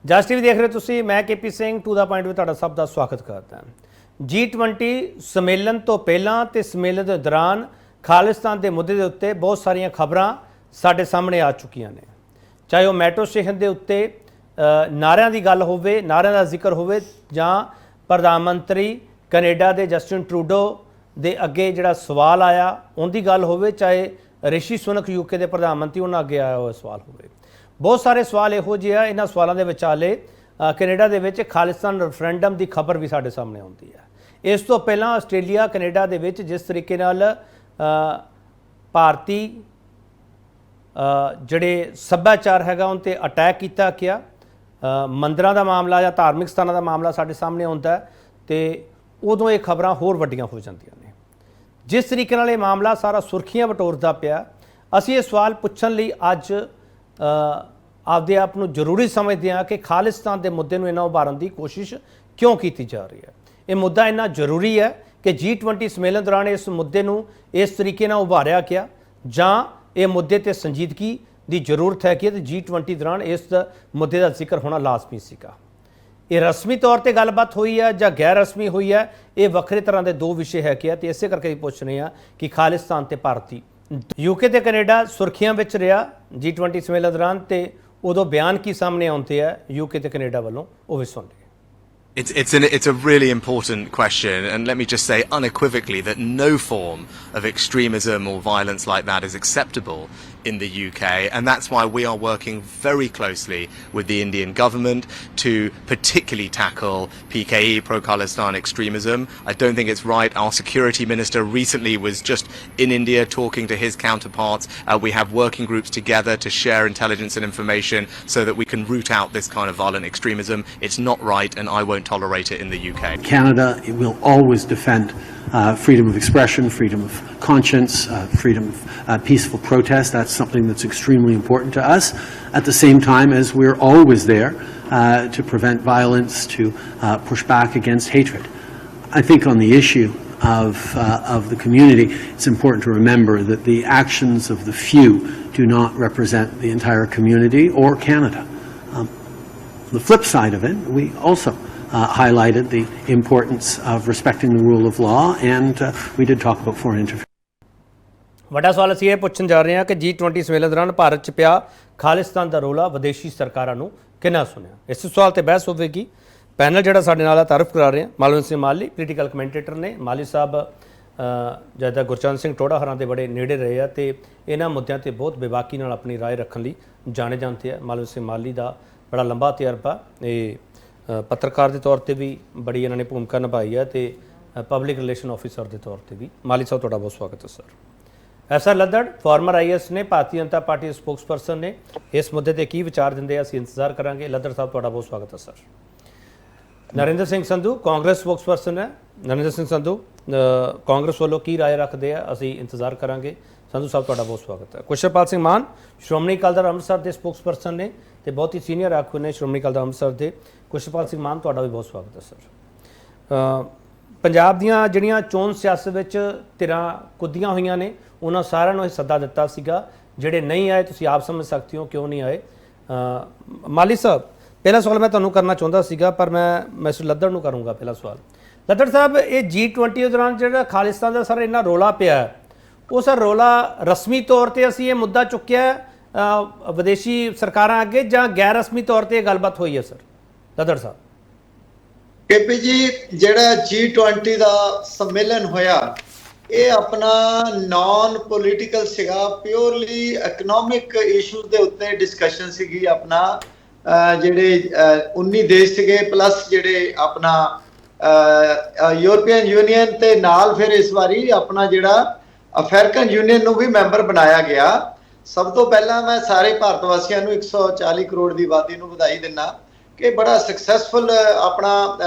ਜਸ TV ਦੇਖ ਰਹੇ ਤੁਸੀਂ। ਮੈਂ KP Singh to the point ਵਿੱਚ ਤੁਹਾਡਾ ਸਭ ਦਾ ਸਵਾਗਤ ਕਰਦਾ ਹਾਂ। G20 ਸੰਮੇਲਨ ਤੋਂ ਪਹਿਲਾਂ ਤੇ ਸੰਮੇਲਨ ਦੇ ਦੌਰਾਨ ਖਾਲਿਸਤਾਨ ਦੇ ਮੁੱਦੇ ਦੇ ਉੱਤੇ ਬਹੁਤ ਸਾਰੀਆਂ ਖਬਰਾਂ ਸਾਡੇ ਸਾਹਮਣੇ ਆ ਚੁੱਕੀਆਂ ਨੇ। ਚਾਹੇ ਉਹ ਮੈਟਰੋ ਸਟੇਸ਼ਨ ਦੇ ਉੱਤੇ ਨਾਰਿਆਂ ਦੀ ਗੱਲ ਹੋਵੇ, ਨਾਰਿਆਂ ਦਾ ਜ਼ਿਕਰ ਹੋਵੇ, ਜਾਂ ਪ੍ਰਧਾਨ ਮੰਤਰੀ ਕੈਨੇਡਾ ਦੇ ਜਸਟਿਨ ਟਰੂਡੋ ਦੇ ਅੱਗੇ ਜਿਹੜਾ ਸਵਾਲ ਆਇਆ ਉਹਦੀ ਗੱਲ ਹੋਵੇ, ਚਾਹੇ ਰਿਸ਼ੀ ਸੁਨਕ UK ਦੇ ਪ੍ਰਧਾਨ ਮੰਤਰੀ ਉਹਨਾਂ ਅੱਗੇ ਆਇਆ ਹੋਇਆ ਸਵਾਲ ਹੋਵੇ। बहुत सारे सवाल ਇਹੋ ਜਿਹੇ ਆ। ਇਹਨਾਂ ਸਵਾਲਾਂ ਦੇ ਵਿਚਾਲੇ ਕੈਨੇਡਾ ਦੇ ਵਿੱਚ ਖਾਲਿਸਤਾਨ ਰੈਫਰੈਂਡਮ ਦੀ ਖਬਰ ਵੀ ਸਾਡੇ ਸਾਹਮਣੇ ਆਉਂਦੀ ਹੈ। ਇਸ ਤੋਂ ਪਹਿਲਾਂ ਆਸਟ੍ਰੇਲੀਆ ਕੈਨੇਡਾ ਦੇ ਵਿੱਚ ਜਿਸ ਤਰੀਕੇ ਨਾਲ ਭਾਰਤੀ ਜਿਹੜੇ ਸੱਭਿਆਚਾਰ ਹੈਗਾ ਉਹਨਾਂ 'ਤੇ ਅਟੈਕ ਕੀਤਾ ਗਿਆ, ਮੰਦਰਾਂ ਦਾ ਮਾਮਲਾ ਜਾਂ ਧਾਰਮਿਕ ਸਥਾਨਾਂ ਦਾ ਮਾਮਲਾ ਸਾਡੇ ਸਾਹਮਣੇ ਆਉਂਦਾ ਅਤੇ ਉਦੋਂ ਇਹ ਖਬਰਾਂ ਹੋਰ ਵੱਡੀਆਂ ਹੋ ਜਾਂਦੀਆਂ ਨੇ। ਜਿਸ ਤਰੀਕੇ ਨਾਲ ਇਹ ਮਾਮਲਾ ਸਾਰਾ ਸੁਰਖੀਆਂ ਬਟੋਰਦਾ ਪਿਆ, ਅਸੀਂ ਇਹ ਸਵਾਲ ਪੁੱਛਣ ਲਈ ਅੱਜ ਆਪਦੇ ਆਪ ਨੂੰ ਜ਼ਰੂਰੀ ਸਮਝਦੇ ਹਾਂ ਕਿ ਖਾਲਿਸਤਾਨ ਦੇ ਮੁੱਦੇ ਨੂੰ ਇਹਨਾਂ ਉਭਾਰਨ ਦੀ ਕੋਸ਼ਿਸ਼ ਕਿਉਂ ਕੀਤੀ ਜਾ ਰਹੀ ਹੈ। ਇਹ ਮੁੱਦਾ ਇੰਨਾ ਜ਼ਰੂਰੀ ਹੈ ਕਿ G20 ਸੰਮੇਲਨ ਦੌਰਾਨ ਇਸ ਮੁੱਦੇ ਨੂੰ ਇਸ ਤਰੀਕੇ ਨਾਲ ਉਭਾਰਿਆ ਗਿਆ, ਜਾਂ ਇਹ ਮੁੱਦੇ 'ਤੇ ਸੰਜੀਦਗੀ ਦੀ ਜ਼ਰੂਰਤ ਹੈ ਕਿ G20 ਦੌਰਾਨ ਇਸ ਮੁੱਦੇ ਦਾ ਜ਼ਿਕਰ ਹੋਣਾ ਲਾਜ਼ਮੀ ਸੀਗਾ। ਇਹ ਰਸਮੀ ਤੌਰ 'ਤੇ ਗੱਲਬਾਤ ਹੋਈ ਹੈ ਜਾਂ ਗੈਰ ਰਸਮੀ ਹੋਈ ਹੈ, ਇਹ ਵੱਖਰੇ ਤਰ੍ਹਾਂ ਦੇ ਦੋ ਵਿਸ਼ੇ ਹੈ ਕਿ ਅਤੇ ਇਸੇ ਕਰਕੇ ਵੀ ਪੁੱਛ ਰਹੇ ਹਾਂ ਕਿ ਖਾਲਿਸਤਾਨ ਤੇ ਭਾਰਤੀ UK ਤੇ ਕੈਨੇਡਾ ਸੁਰਖੀਆਂ ਵਿੱਚ ਰਿਹਾ G20 ਸੰਮੇਲਨ ਦੌਰਾਨ, ਤੇ ਉਦੋਂ ਬਿਆਨ ਕੀ ਸਾਹਮਣੇ ਆਉਂਦੇ ਆ UK ਤੇ ਕੈਨੇਡਾ ਵੱਲੋਂ, ਉਹ ਵੀ ਸੁਣ ਲਈਏ। It's a really important question, and let me just say unequivocally that no form of extremism or violence like that is acceptable in the UK, and that's why we are working very closely with the Indian government to particularly tackle PKE, pro-Khalistan extremism. I don't think it's right. Our security minister recently was just in India talking to his counterparts. We have working groups together to share intelligence and information so that we can root out this kind of violent extremism. It's not right, and I won't tolerate it in the UK. Canada will always defend freedom of expression, freedom of conscience, freedom of peaceful protest. That's something that's extremely important to us. At the same time as we're always there to prevent violence, to push back against hatred. I think on the issue of the community, it's important to remember that the actions of the few do not represent the entire community or Canada. The flip side of it, we also highlighted the importance of respecting the rule of law, and we did talk about foreign interference. ਵੱਡਾ ਸਵਾਲ ਅਸੀਂ ਇਹ ਪੁੱਛਣ ਜਾ ਰਹੇ ਹਾਂ ਕਿ G20 ਸੰਮੇਲਨ ਦੌਰਾਨ ਭਾਰਤ 'ਚ ਪਿਆ ਖਾਲਿਸਤਾਨ ਦਾ ਰੌਲਾ ਵਿਦੇਸ਼ੀ ਸਰਕਾਰਾਂ ਨੂੰ ਕਿੰਨਾ ਸੁਣਿਆ। ਇਸ ਸਵਾਲ ਤੇ ਬਹਿਸ ਹੋਵੇਗੀ। ਪੈਨਲ ਜਿਹੜਾ ਸਾਡੇ ਨਾਲ ਤਾਰਫ ਕਰਾ ਰਹੇ ਹਾਂ, ਮਾਲਵਿੰਦਰ ਸਿੰਘ ਮਾਲੀ ਪੋਲੀਟੀਕਲ ਕਮੈਂਟੇਟਰ ਨੇ। ਮਾਲੀ ਸਾਹਿਬ ਜਿੱਦਾਂ ਗੁਰਚਰਨ ਸਿੰਘ ਟੋੜਾ ਹਰਾਂ ਦੇ ਬੜੇ ਨੇੜੇ ਰਹੇ ਆ ਅਤੇ ਇਹਨਾਂ ਮੁੱਦਿਆਂ 'ਤੇ ਬਹੁਤ ਬੇਬਾਕੀ ਨਾਲ ਆਪਣੀ ਰਾਏ ਰੱਖਣ ਲਈ ਜਾਣੇ ਜਾਂਦੇ ਆ। ਮਾਲਵਿੰਦਰ ਸਿੰਘ ਮਾਲੀ ਦਾ ਬੜਾ ਲੰਬਾ ਤਜਰਬਾ, ਇਹ ਪੱਤਰਕਾਰ ਦੇ ਤੌਰ 'ਤੇ ਵੀ ਬੜੀ ਇਹਨਾਂ ਨੇ ਭੂਮਿਕਾ ਨਿਭਾਈ ਹੈ ਅਤੇ ਪਬਲਿਕ ਰਿਲੇਸ਼ਨ ਆਫਿਸਰ ਦੇ ਤੌਰ 'ਤੇ ਵੀ। ਮਾਲੀ ਸਾਹਿਬ ਤੁਹਾਡਾ ਬਹੁਤ ਸਵਾਗਤ ਹੈ sir. SR Laddar farmer IAS ਨੇ, ਭਾਰਤੀ ਜਨਤਾ ਪਾਰਟੀ ਦੇ ਸਪੋਕਸਪਰਸਨ ਨੇ। ਇਸ ਮੁੱਦੇ 'ਤੇ ਕੀ ਵਿਚਾਰ ਦਿੰਦੇ ਆ ਅਸੀਂ ਇੰਤਜ਼ਾਰ ਕਰਾਂਗੇ। ਲੱਦੜ ਸਾਹਿਬ ਤੁਹਾਡਾ ਬਹੁਤ ਸਵਾਗਤ ਹੈ ਸਰ। ਨਰਿੰਦਰ ਸਿੰਘ ਸੰਧੂ ਕਾਂਗਰਸ ਸਪੋਕਸਪਰਸਨ ਹੈ। ਨਰਿੰਦਰ ਸਿੰਘ ਸੰਧੂ ਕਾਂਗਰਸ ਵੱਲੋਂ ਕੀ ਰਾਏ ਰੱਖਦੇ ਆ ਅਸੀਂ ਇੰਤਜ਼ਾਰ ਕਰਾਂਗੇ। ਸੰਧੂ ਸਾਹਿਬ ਤੁਹਾਡਾ ਬਹੁਤ ਸਵਾਗਤ ਹੈ। ਕੁਸ਼ਲਪਾਲ ਸਿੰਘ ਮਾਨ ਸ਼੍ਰੋਮਣੀ ਅਕਾਲੀ ਦਲ ਅੰਮ੍ਰਿਤਸਰ ਦੇ ਸਪੋਕਸਪਰਸਨ ਨੇ ਅਤੇ ਬਹੁਤ ਹੀ ਸੀਨੀਅਰ ਆਗੂ ਨੇ ਸ਼੍ਰੋਮਣੀ ਅਕਾਲੀ ਦਲ ਅੰਮ੍ਰਿਤਸਰ ਦੇ। ਕੁਸ਼ਲਪਾਲ ਸਿੰਘ ਮਾਨ ਤੁਹਾਡਾ ਵੀ ਬਹੁਤ ਸਵਾਗਤ ਹੈ ਸਰ। ਪੰਜਾਬ ਦੀਆਂ ਜਿਹੜੀਆਂ ਚੋਣ ਸਿਆਸਤ ਵਿੱਚ ਧਿਰਾਂ ਕੁੱਦੀਆਂ ਹੋਈਆਂ ਨੇ, ਉਹਨਾਂ ਸਾਰਿਆਂ ਨੂੰ ਇਹ ਸੱਦਾ ਦਿੱਤਾ ਸੀਗਾ। ਜਿਹੜੇ ਨਹੀਂ ਆਏ ਤੁਸੀਂ ਆਪ ਸਮਝ ਸਕਦੇ ਹੋ ਕਿਉਂ ਨਹੀਂ ਆਏ। ਮਾਲੀ ਸਾਹਿਬ ਪਹਿਲਾ ਸਵਾਲ ਮੈਂ ਤੁਹਾਨੂੰ ਕਰਨਾ ਚਾਹੁੰਦਾ ਸੀਗਾ, ਪਰ ਮੈਂ ਮਿਸਟਰ ਲੱਦੜ ਨੂੰ ਕਰੂੰਗਾ ਪਹਿਲਾ ਸਵਾਲ। ਲੱਦੜ ਸਾਹਿਬ, ਇਹ G20 ਦੇ ਦੌਰਾਨ ਜਿਹੜਾ ਖਾਲਿਸਤਾਨ ਦਾ ਸਰ ਇੰਨਾ ਰੌਲਾ ਪਿਆ, ਉਹ ਸਰ ਰੌਲਾ ਰਸਮੀ ਤੌਰ 'ਤੇ ਅਸੀਂ ਇਹ ਮੁੱਦਾ ਚੁੱਕਿਆ ਵਿਦੇਸ਼ੀ ਸਰਕਾਰਾਂ ਅੱਗੇ, ਜਾਂ ਗੈਰ ਰਸਮੀ ਤੌਰ 'ਤੇ ਇਹ ਗੱਲਬਾਤ ਹੋਈ ਹੈ ਸਰ? ਲੱਦੜ ਸਾਹਿਬ। KP ਜੀ, ਜਿਹੜਾ G20 ਦਾ ਸੰਮੇਲਨ ਹੋਇਆ ਇਹ ਆਪਣਾ ਨਾਨ ਪੋਲੀਟੀਕਲ ਸੀਗਾ, ਪਿਓਰਲੀ ਇਕਨੋਮਿਕ ਇਸ਼ੂਜ਼ ਦੇ ਉੱਤੇ ਡਿਸਕਸ਼ਨ ਸੀਗੀ। ਆਪਣਾ ਜਿਹੜੇ 19 ਦੇਸ਼ ਸੀਗੇ ਪਲੱਸ ਜਿਹੜੇ ਆਪਣਾ ਯੂਰਪੀਅਨ ਯੂਨੀਅਨ ਤੇ ਨਾਲ ਫਿਰ ਇਸ ਵਾਰੀ ਆਪਣਾ ਜਿਹੜਾ ਅਫਰੀਕਨ ਯੂਨੀਅਨ ਨੂੰ ਵੀ ਮੈਂਬਰ ਬਣਾਇਆ ਗਿਆ। ਸਭ ਤੋਂ ਪਹਿਲਾਂ ਮੈਂ ਸਾਰੇ ਭਾਰਤ ਵਾਸੀਆਂ ਨੂੰ 140 ਕਰੋੜ ਦੀ ਆਬਾਦੀ ਨੂੰ ਵਧਾਈ ਦਿੰਦਾ ਕਿ ਬੜਾ ਸਕਸੈਸਫੁਲ ਆਪਣਾ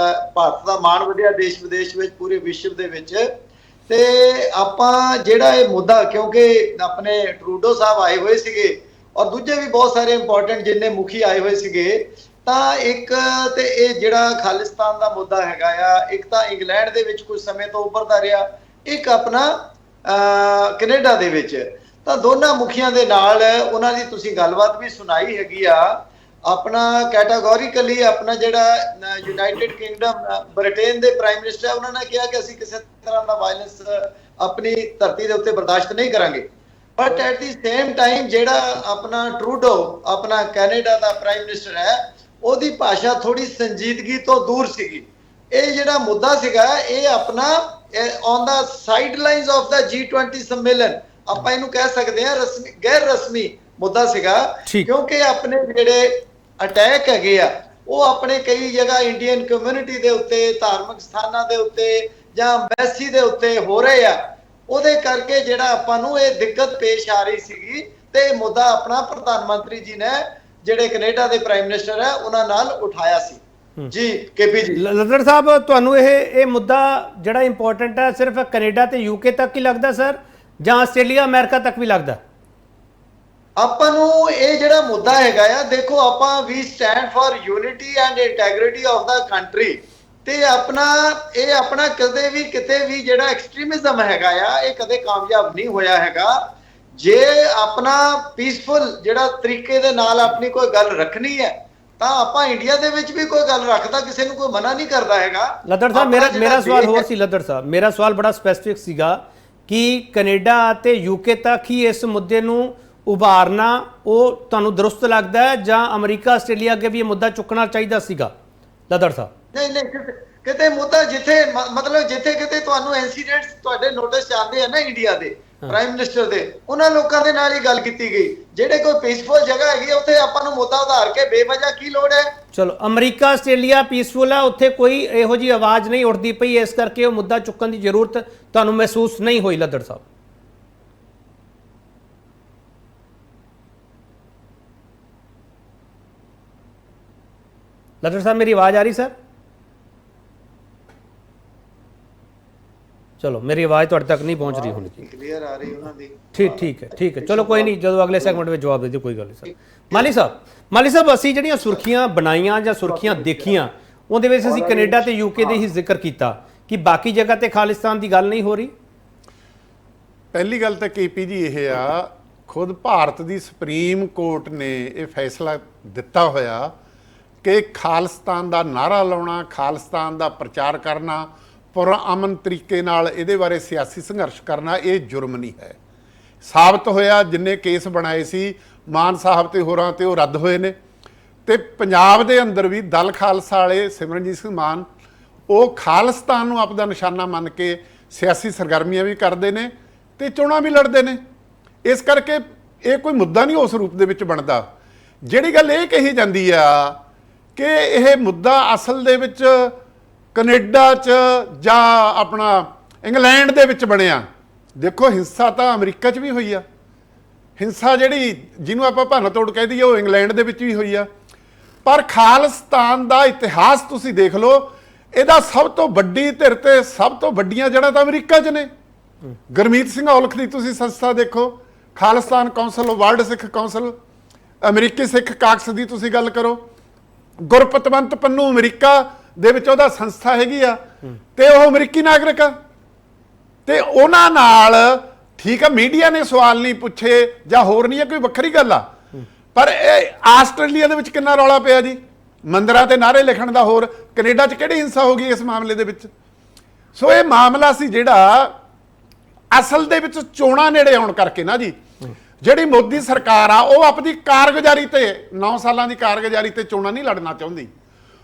ਭਾਰਤ ਦਾ ਮਾਣ ਵਧਿਆ ਦੇਸ਼ ਵਿਦੇਸ਼ ਵਿੱਚ, ਪੂਰੇ ਵਿਸ਼ਵ ਦੇ ਵਿੱਚ। ਤੇ ਆਪਾਂ ਜਿਹੜਾ ਇਹ ਮੁੱਦਾ, ਕਿਉਂਕਿ ਆਪਣੇ ਟਰੂਡੋ ਸਾਹਿਬ ਆਏ ਹੋਏ ਸੀਗੇ ਔਰ ਦੂਜੇ ਵੀ ਬਹੁਤ ਸਾਰੇ ਇੰਪੋਰਟੈਂਟ ਜਿੰਨੇ ਮੁਖੀ ਆਏ ਹੋਏ ਸੀਗੇ, ਤਾਂ ਇੱਕ ਤੇ ਇਹ ਜਿਹੜਾ ਖਾਲਿਸਤਾਨ ਦਾ ਮੁੱਦਾ ਹੈਗਾ ਆ, ਇੱਕ ਤਾਂ ਇੰਗਲੈਂਡ ਦੇ ਵਿੱਚ ਕੁਝ ਸਮੇਂ ਤੋਂ ਉੱਭਰਦਾ ਰਿਹਾ, ਇੱਕ ਆਪਣਾ ਕੈਨੇਡਾ ਦੇ ਵਿੱਚ। ਤਾਂ ਦੋਨਾਂ ਮੁਖੀਆਂ ਦੇ ਨਾਲ ਉਹਨਾਂ ਦੀ ਤੁਸੀਂ ਗੱਲਬਾਤ ਵੀ ਸੁਣਾਈ ਹੈਗੀ ਆ। ਆਪਣਾ ਕੈਟਾਗੋਰੀਕਲੀ ਆਪਣਾ ਜਿਹੜਾ ਯੂਨਾਈਟਿਡ ਕਿੰਗਡਮ ਬ੍ਰਿਟੇਨ ਦੇ ਪ੍ਰਾਈਮ ਮਿਨਿਸਟਰ ਉਹਨਾਂ ਨੇ ਕਿਹਾ ਕਿ ਅਸੀਂ ਕਿਸੇ ਤਰ੍ਹਾਂ ਦਾ ਵਾਇਲੈਂਸ ਆਪਣੀ ਧਰਤੀ ਦੇ ਉੱਤੇ ਬਰਦਾਸ਼ਤ ਨਹੀਂ ਕਰਾਂਗੇ। But at the same time ਜਿਹੜਾ ਆਪਣਾ ਟਰੂਡੋ ਆਪਣਾ ਕੈਨੇਡਾ ਦਾ ਪ੍ਰਾਈਮ ਮਿਨਿਸਟਰ ਹੈ, ਉਹਦੀ ਭਾਸ਼ਾ ਥੋੜੀ ਸੰਜੀਦਗੀ ਤੋਂ ਦੂਰ ਸੀਗੀ। ਇਹ ਜਿਹੜਾ ਮੁੱਦਾ ਸੀਗਾ ਇਹ ਆਪਣਾ on the ਸਾਈਡਲਾਈਨਸ of the G20 ਸੰਮੇਲਨ ਆਪਾਂ ਇਹਨੂੰ ਕਹਿ ਸਕਦੇ ਹਾਂ ਰਸਮੀ ਗੈਰ ਰਸਮੀ ਮੁੱਦਾ ਸੀਗਾ, ਕਿਉਂਕਿ ਆਪਣੇ ਜਿਹੜੇ ਅਟੈਕ ਹੈਗੇ ਆ ਉਹ ਆਪਣੇ ਕਈ ਜਗ੍ਹਾ ਇੰਡੀਅਨ ਕਮਿਊਨਿਟੀ ਦੇ ਉੱਤੇ, ਧਾਰਮਿਕ ਸਥਾਨਾਂ ਦੇ ਉੱਤੇ ਜਾਂ ਐਮਬੈਸੀ ਦੇ ਉੱਤੇ ਹੋ ਰਹੇ ਆ। ਉਹਦੇ ਕਰਕੇ ਜਿਹੜਾ ਆਪਾਂ ਨੂੰ ਇਹ ਦਿੱਕਤ ਪੇਸ਼ ਆ ਰਹੀ ਸੀਗੀ ਤੇ ਇਹ ਮੁੱਦਾ ਆਪਣਾ ਪ੍ਰਧਾਨ ਮੰਤਰੀ ਜੀ ਨੇ ਜਿਹੜੇ ਕੈਨੇਡਾ ਦੇ ਪ੍ਰਾਈਮ ਮਿਨਿਸਟਰ ਹੈ ਉਹਨਾਂ ਨਾਲ ਉਠਾਇਆ ਸੀ। ਜੀ ਕੇਪੀ ਜੀ। ਲੱਦੜ ਸਾਹਿਬ, ਤੁਹਾਨੂੰ ਇਹ ਮੁੱਦਾ ਜਿਹੜਾ ਇੰਪੋਰਟੈਂਟ ਹੈ ਸਿਰਫ ਕੈਨੇਡਾ ਤੇ ਯੂਕੇ ਤੱਕ ਹੀ ਲੱਗਦਾ ਸਰ, ਜਾਂ ਆਸਟ੍ਰੇਲੀਆ ਅਮਰੀਕਾ ਤੱਕ ਵੀ ਲੱਗਦਾ? ਆਪਾਂ ਨੂੰ ਇਹ ਜਿਹੜਾ ਮੁੱਦਾ ਹੈਗਾ ਆ, ਦੇਖੋ ਆਪਾਂ ਵੀ stand for unity and integrity of the country, ਤੇ ਆਪਣਾ ਕਦੇ ਵੀ ਕਿਤੇ ਵੀ ਜਿਹੜਾ ਐਕਸਟ੍ਰੀਮਿਜ਼ਮ ਹੈਗਾ ਆ ਇਹ ਕਦੇ ਕਾਮਯਾਬ ਨਹੀਂ ਹੋਇਆ ਹੈਗਾ। ਜੇ ਆਪਣਾ ਪੀਸਫੁਲ ਜਿਹੜਾ ਤਰੀਕੇ ਦੇ ਨਾਲ ਆਪਣੀ ਕੋਈ ਗੱਲ ਰੱਖਣੀ ਹੈ ਤਾਂ ਆਪਾਂ ਇੰਡੀਆ ਦੇ ਵਿੱਚ ਵੀ ਕੋਈ ਗੱਲ ਰੱਖਦਾ, ਕਿਸੇ ਨੂੰ ਕੋਈ ਮਨਾ ਨਹੀਂ ਕਰਦਾ ਹੈਗਾ। ਲੱਦੜ ਸਾਹਿਬ, ਮੇਰਾ ਸਵਾਲ ਹੋਰ ਸੀ। ਲੱਦੜ ਸਾਹਿਬ, ਮੇਰਾ ਸਵਾਲ ਬੜਾ ਸਪੈਸੀਫਿਕ ਸੀਗਾ ਕਿ ਕੈਨੇਡਾ ਅਤੇ ਯੂਕੇ ਤੱਕ ਹੀ ਇਸ ਮੁੱਦੇ ਨੂੰ ਉਭਾਰਨਾ ਉਹ ਤੁਹਾਨੂੰ ਦਰੁਸਤ ਲੱਗਦਾ ਹੈ, ਜਾਂ ਅਮਰੀਕਾ ਆਸਟ੍ਰੇਲੀਆ ਅੱਗੇ ਵੀ ਇਹ ਮੁੱਦਾ ਚੁੱਕਣਾ ਚਾਹੀਦਾ ਸੀਗਾ? ਲੱਦੜ ਸਾਹਿਬ, ਨਹੀਂ ਕਿਤੇ ਮੁੱਦਾ ਜਿੱਥੇ ਮਤਲਬ ਜਿੱਥੇ ਕਿਤੇ ਤੁਹਾਨੂੰ ਇਨਸੀਡੈਂਟਸ ਤੁਹਾਡੇ ਨੋਟਿਸ ਆਉਂਦੇ ਆ ਨਾ ਇੰਡੀਆ ਦੇ ਪ੍ਰਾਈਮ ਮਿਨਿਸਟਰ ਦੇ, ਉਹਨਾਂ ਲੋਕਾਂ ਦੇ ਨਾਲ ਹੀ ਗੱਲ ਕੀਤੀ ਗਈ। ਜਿਹੜੇ ਕੋਈ ਪੀਸਫੁਲ ਜਗ੍ਹਾ ਹੈਗੀ ਉੱਥੇ ਆਪਾਂ ਨੂੰ ਮੁੱਦਾ ਉਧਾਰ ਕੇ ਬੇਵਜ੍ਹਾ ਕੀ ਲੋੜ ਹੈ? ਚਲੋ, ਅਮਰੀਕਾ ਆਸਟ੍ਰੇਲੀਆ ਪੀਸਫੁਲ ਹੈ, ਉੱਥੇ ਕੋਈ ਇਹੋ ਜਿਹੀ ਆਵਾਜ਼ ਨਹੀਂ ਉੱਠਦੀ ਪਈ, ਇਸ ਕਰਕੇ ਉਹ ਮੁੱਦਾ ਚੁੱਕਣ ਦੀ ਜ਼ਰੂਰਤ ਤੁਹਾਨੂੰ ਮਹਿਸੂਸ ਨਹੀਂ ਹੋਈ? ਲੱਦੜ ਸਾਹਿਬ, ਮੇਰੀ ਆਵਾਜ਼ ਆ ਰਹੀ ਸਰ? ਚਲੋ, ਮੇਰੀ ਆਵਾਜ਼ ਤੁਹਾਡੇ ਤੱਕ ਨਹੀਂ ਪਹੁੰਚ ਰਹੀ ਹੋਣੀ। ਕਲੀਅਰ ਆ ਰਹੀ ਉਹਨਾਂ ਦੀ? ਠੀਕ ਹੈ। ਚਲੋ ਕੋਈ ਨਹੀਂ, ਜਦੋਂ ਅਗਲੇ ਸੈਗਮੈਂਟ ਵਿੱਚ ਜਵਾਬ ਦੇ ਦਿਓ, ਕੋਈ ਗੱਲ ਨਹੀਂ ਸਰ। ਮਾਲੀ ਸਾਹਿਬ, ਅਸੀਂ ਜਿਹੜੀਆਂ ਸੁਰਖੀਆਂ ਬਣਾਈਆਂ ਜਾਂ ਸੁਰਖੀਆਂ ਦੇਖੀਆਂ ਉਹਦੇ ਵਿੱਚ ਅਸੀਂ ਕੈਨੇਡਾ ਤੇ ਯੂਕੇ ਦੇ ਹੀ ਜ਼ਿਕਰ ਕੀਤਾ ਕਿ ਬਾਕੀ ਜਗ੍ਹਾ ਤੇ ਖਾਲਿਸਤਾਨ ਦੀ ਗੱਲ ਨਹੀਂ ਹੋ ਰਹੀ। ਪਹਿਲੀ ਗੱਲ ਤਾਂ ਕੇਪੀ ਜੀ ਇਹ ਆ, ਖੁਦ ਭਾਰਤ ਦੀ ਸੁਪਰੀਮ ਕੋਰਟ ਨੇ ਇਹ ਫੈਸਲਾ ਦਿੱਤਾ ਹੋਇਆ ਕਿ ਖਾਲਿਸਤਾਨ ਦਾ ਨਾਅਰਾ ਲਾਉਣਾ, ਖਾਲਿਸਤਾਨ ਦਾ ਪ੍ਰਚਾਰ ਕਰਨਾ, ਪੁਰਅਮਨ ਤਰੀਕੇ ਨਾਲ ਇਹਦੇ ਬਾਰੇ ਸਿਆਸੀ ਸੰਘਰਸ਼ ਕਰਨਾ ਇਹ ਜੁਰਮ ਨਹੀਂ ਹੈ। ਸਾਬਤ ਹੋਇਆ, ਜਿੰਨੇ ਕੇਸ ਬਣਾਏ ਸੀ ਮਾਨ ਸਾਹਿਬ ਤੇ ਹੋਰਾਂ ਤੇ ਉਹ ਰੱਦ ਹੋਏ ਨੇ। ਤੇ ਪੰਜਾਬ ਦੇ ਅੰਦਰ ਵੀ ਦਲ ਖਾਲਸਾ ਵਾਲੇ ਸਿਮਰਨਜੀਤ ਸਿੰਘ ਮਾਨ ਉਹ ਖਾਲਿਸਤਾਨ ਨੂੰ ਆਪਦਾ ਨਿਸ਼ਾਨਾ ਮੰਨ ਕੇ ਸਿਆਸੀ ਸਰਗਰਮੀਆਂ ਵੀ ਕਰਦੇ ਨੇ ਤੇ ਚੋਣਾਂ ਵੀ ਲੜਦੇ ਨੇ। ਇਸ ਕਰਕੇ ਇਹ ਕੋਈ ਮੁੱਦਾ ਨਹੀਂ ਉਸ ਰੂਪ ਦੇ ਵਿੱਚ ਬਣਦਾ। ਜਿਹੜੀ ਗੱਲ ਇਹ ਕਹੀ ਜਾਂਦੀ ਆ ਕਿ ਇਹ ਮੁੱਦਾ ਅਸਲ ਦੇ ਵਿੱਚ ਕੈਨੇਡਾ 'ਚ ਜਾਂ ਆਪਣਾ ਇੰਗਲੈਂਡ ਦੇ ਵਿੱਚ ਬਣਿਆ, ਦੇਖੋ ਹਿੰਸਾ ਤਾਂ ਅਮਰੀਕਾ 'ਚ ਵੀ ਹੋਈ ਆ, ਹਿੰਸਾ ਜਿਹੜੀ ਜਿਹਨੂੰ ਆਪਾਂ ਭੰਨ ਤੋੜ ਕਹਿ ਦਈਏ ਉਹ ਇੰਗਲੈਂਡ ਦੇ ਵਿੱਚ ਵੀ ਹੋਈ ਆ। ਪਰ ਖਾਲਿਸਤਾਨ ਦਾ ਇਤਿਹਾਸ ਤੁਸੀਂ ਦੇਖ ਲਓ, ਇਹਦਾ ਸਭ ਤੋਂ ਵੱਡੀ ਧਿਰ ਤੇ ਸਭ ਤੋਂ ਵੱਡੀਆਂ ਜੜ੍ਹਾਂ ਤਾਂ ਅਮਰੀਕਾ 'ਚ ਨੇ। ਗੁਰਮੀਤ ਸਿੰਘ ਔਲਖ ਦੀ ਤੁਸੀਂ ਸੰਸਥਾ ਦੇਖੋ, ਖਾਲਿਸਤਾਨ ਕੌਂਸਲ, ਵਰਲਡ ਸਿੱਖ ਕੌਂਸਲ, ਅਮਰੀਕੀ ਸਿੱਖ ਕਾਕਸ ਦੀ ਤੁਸੀਂ ਗੱਲ ਕਰੋ, ਗੁਰਪਤਵੰਤ ਪੰਨੂ ਅਮਰੀਕਾ ਦੇ ਵਿੱਚ ਉਹਦਾ ਸੰਸਥਾ ਹੈਗੀ ਆ ਤੇ ਉਹ ਅਮਰੀਕੀ ਨਾਗਰਿਕ ਆ। ਤੇ ਉਹਨਾਂ ਨਾਲ ਠੀਕ ਆ, ਮੀਡੀਆ ਨੇ ਸਵਾਲ ਨਹੀਂ ਪੁੱਛੇ ਜਾਂ ਹੋਰ ਨਹੀਂ, ਕੋਈ ਵੱਖਰੀ ਗੱਲ ਆ। ਪਰ ਇਹ ਆਸਟ੍ਰੇਲੀਆ ਦੇ ਵਿੱਚ ਕਿੰਨਾ ਰੌਲਾ ਪਿਆ ਜੀ ਮੰਦਿਰਾਂ ਤੇ ਨਾਅਰੇ ਲਿਖਣ ਦਾ। ਹੋਰ ਕੈਨੇਡਾ 'ਚ ਕਿਹੜੀ ਹਿੰਸਾ ਹੋ ਗਈ ਇਸ ਮਾਮਲੇ ਦੇ ਵਿੱਚ? ਸੋ ਇਹ ਮਾਮਲਾ ਸੀ ਜਿਹੜਾ ਅਸਲ ਦੇ ਵਿੱਚ ਚੋਣਾਂ ਨੇੜੇ ਆਉਣ ਕਰਕੇ ਨਾ ਜੀ, ਜਿਹੜੀ ਮੋਦੀ ਸਰਕਾਰ ਆ ਉਹ ਆਪਣੀ ਕਾਰਗੁਜ਼ਾਰੀ ਤੇ 9 ਸਾਲਾਂ ਦੀ ਕਾਰਗੁਜ਼ਾਰੀ ਤੇ ਚੋਣਾਂ ਨਹੀਂ ਲੜਨਾ ਚਾਹੁੰਦੀ।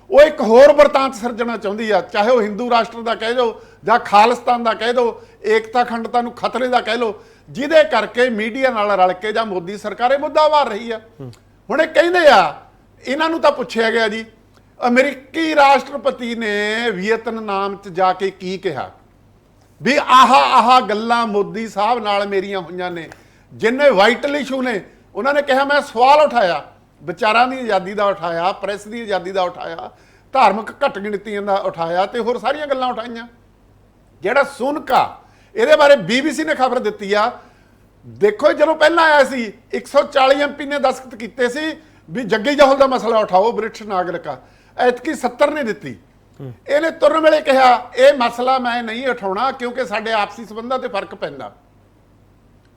ਉਹ ਇੱਕ ਹੋਰ ਵਰਤਾਂਤ ਸਿਰਜਣਾ ਚਾਹੁੰਦੀ ਆ, ਚਾਹੇ ਉਹ ਹਿੰਦੂ ਰਾਸ਼ਟਰ ਦਾ ਕਹਿ ਦਿਓ ਜਾਂ ਖਾਲਿਸਤਾਨ ਦਾ ਕਹਿ ਦਿਓ, ਏਕਤਾ ਅਖੰਡਤਾ ਨੂੰ ਖਤਰੇ ਦਾ ਕਹਿ ਲਓ, ਜਿਹਦੇ ਕਰਕੇ ਮੀਡੀਆ ਨਾਲ ਰਲ ਕੇ ਜਾਂ ਮੋਦੀ ਸਰਕਾਰ ਇਹ ਮੁੱਦਾ ਵਾਰ ਰਹੀ ਆ। ਹੁਣ ਇਹ ਕਹਿੰਦੇ ਆ, ਇਹਨਾਂ ਨੂੰ ਤਾਂ ਪੁੱਛਿਆ ਗਿਆ ਜੀ, ਅਮਰੀਕੀ ਰਾਸ਼ਟਰਪਤੀ ਨੇ ਵੀਅਤਨਾਮ 'ਚ ਜਾ ਕੇ ਕੀ ਕਿਹਾ ਵੀ ਆਹ ਗੱਲਾਂ ਮੋਦੀ ਸਾਹਿਬ ਨਾਲ ਮੇਰੀਆਂ ਹੋਈਆਂ ਨੇ। ਜਿੰਨੇ ਵਾਈਟਲ ਇਸ਼ੂ ਨੇ ਉਹਨਾਂ ਨੇ ਕਿਹਾ, ਮੈਂ ਸਵਾਲ ਉਠਾਇਆ, ਵਿਚਾਰਾਂ ਦੀ ਆਜ਼ਾਦੀ ਦਾ ਉਠਾਇਆ, ਪ੍ਰੈਸ ਦੀ ਆਜ਼ਾਦੀ ਦਾ ਉਠਾਇਆ, ਧਾਰਮਿਕ ਘੱਟ ਗਿਣਤੀਆਂ ਦਾ ਉਠਾਇਆ ਤੇ ਹੋਰ ਸਾਰੀਆਂ ਗੱਲਾਂ ਉਠਾਈਆਂ। ਜਿਹੜਾ ਸੁਨਕਾ ਇਹਦੇ ਬਾਰੇ BBC ਨੇ ਖਬਰ ਦਿੱਤੀ ਆ, ਦੇਖੋ ਜਦੋਂ ਪਹਿਲਾਂ ਆਇਆ ਸੀ 140 MP ਨੇ ਦਸਤਖਤ ਕੀਤੇ ਸੀ ਵੀ ਜੱਗੀ ਜਹਲ ਦਾ ਮਸਲਾ ਉਠਾਓ, ਬ੍ਰਿਟਿਸ਼ ਨਾਗਰਿਕ ਆ, ਐਤਕੀ 70 ਨੇ ਦਿੱਤੀ। ਇਹਨੇ ਤੁਰਨ ਵੇਲੇ ਕਿਹਾ ਇਹ ਮਸਲਾ ਮੈਂ ਨਹੀਂ ਉਠਾਉਣਾ ਕਿਉਂਕਿ ਸਾਡੇ ਆਪਸੀ ਸੰਬੰਧਾਂ ਤੇ ਫਰਕ ਪੈਂਦਾ।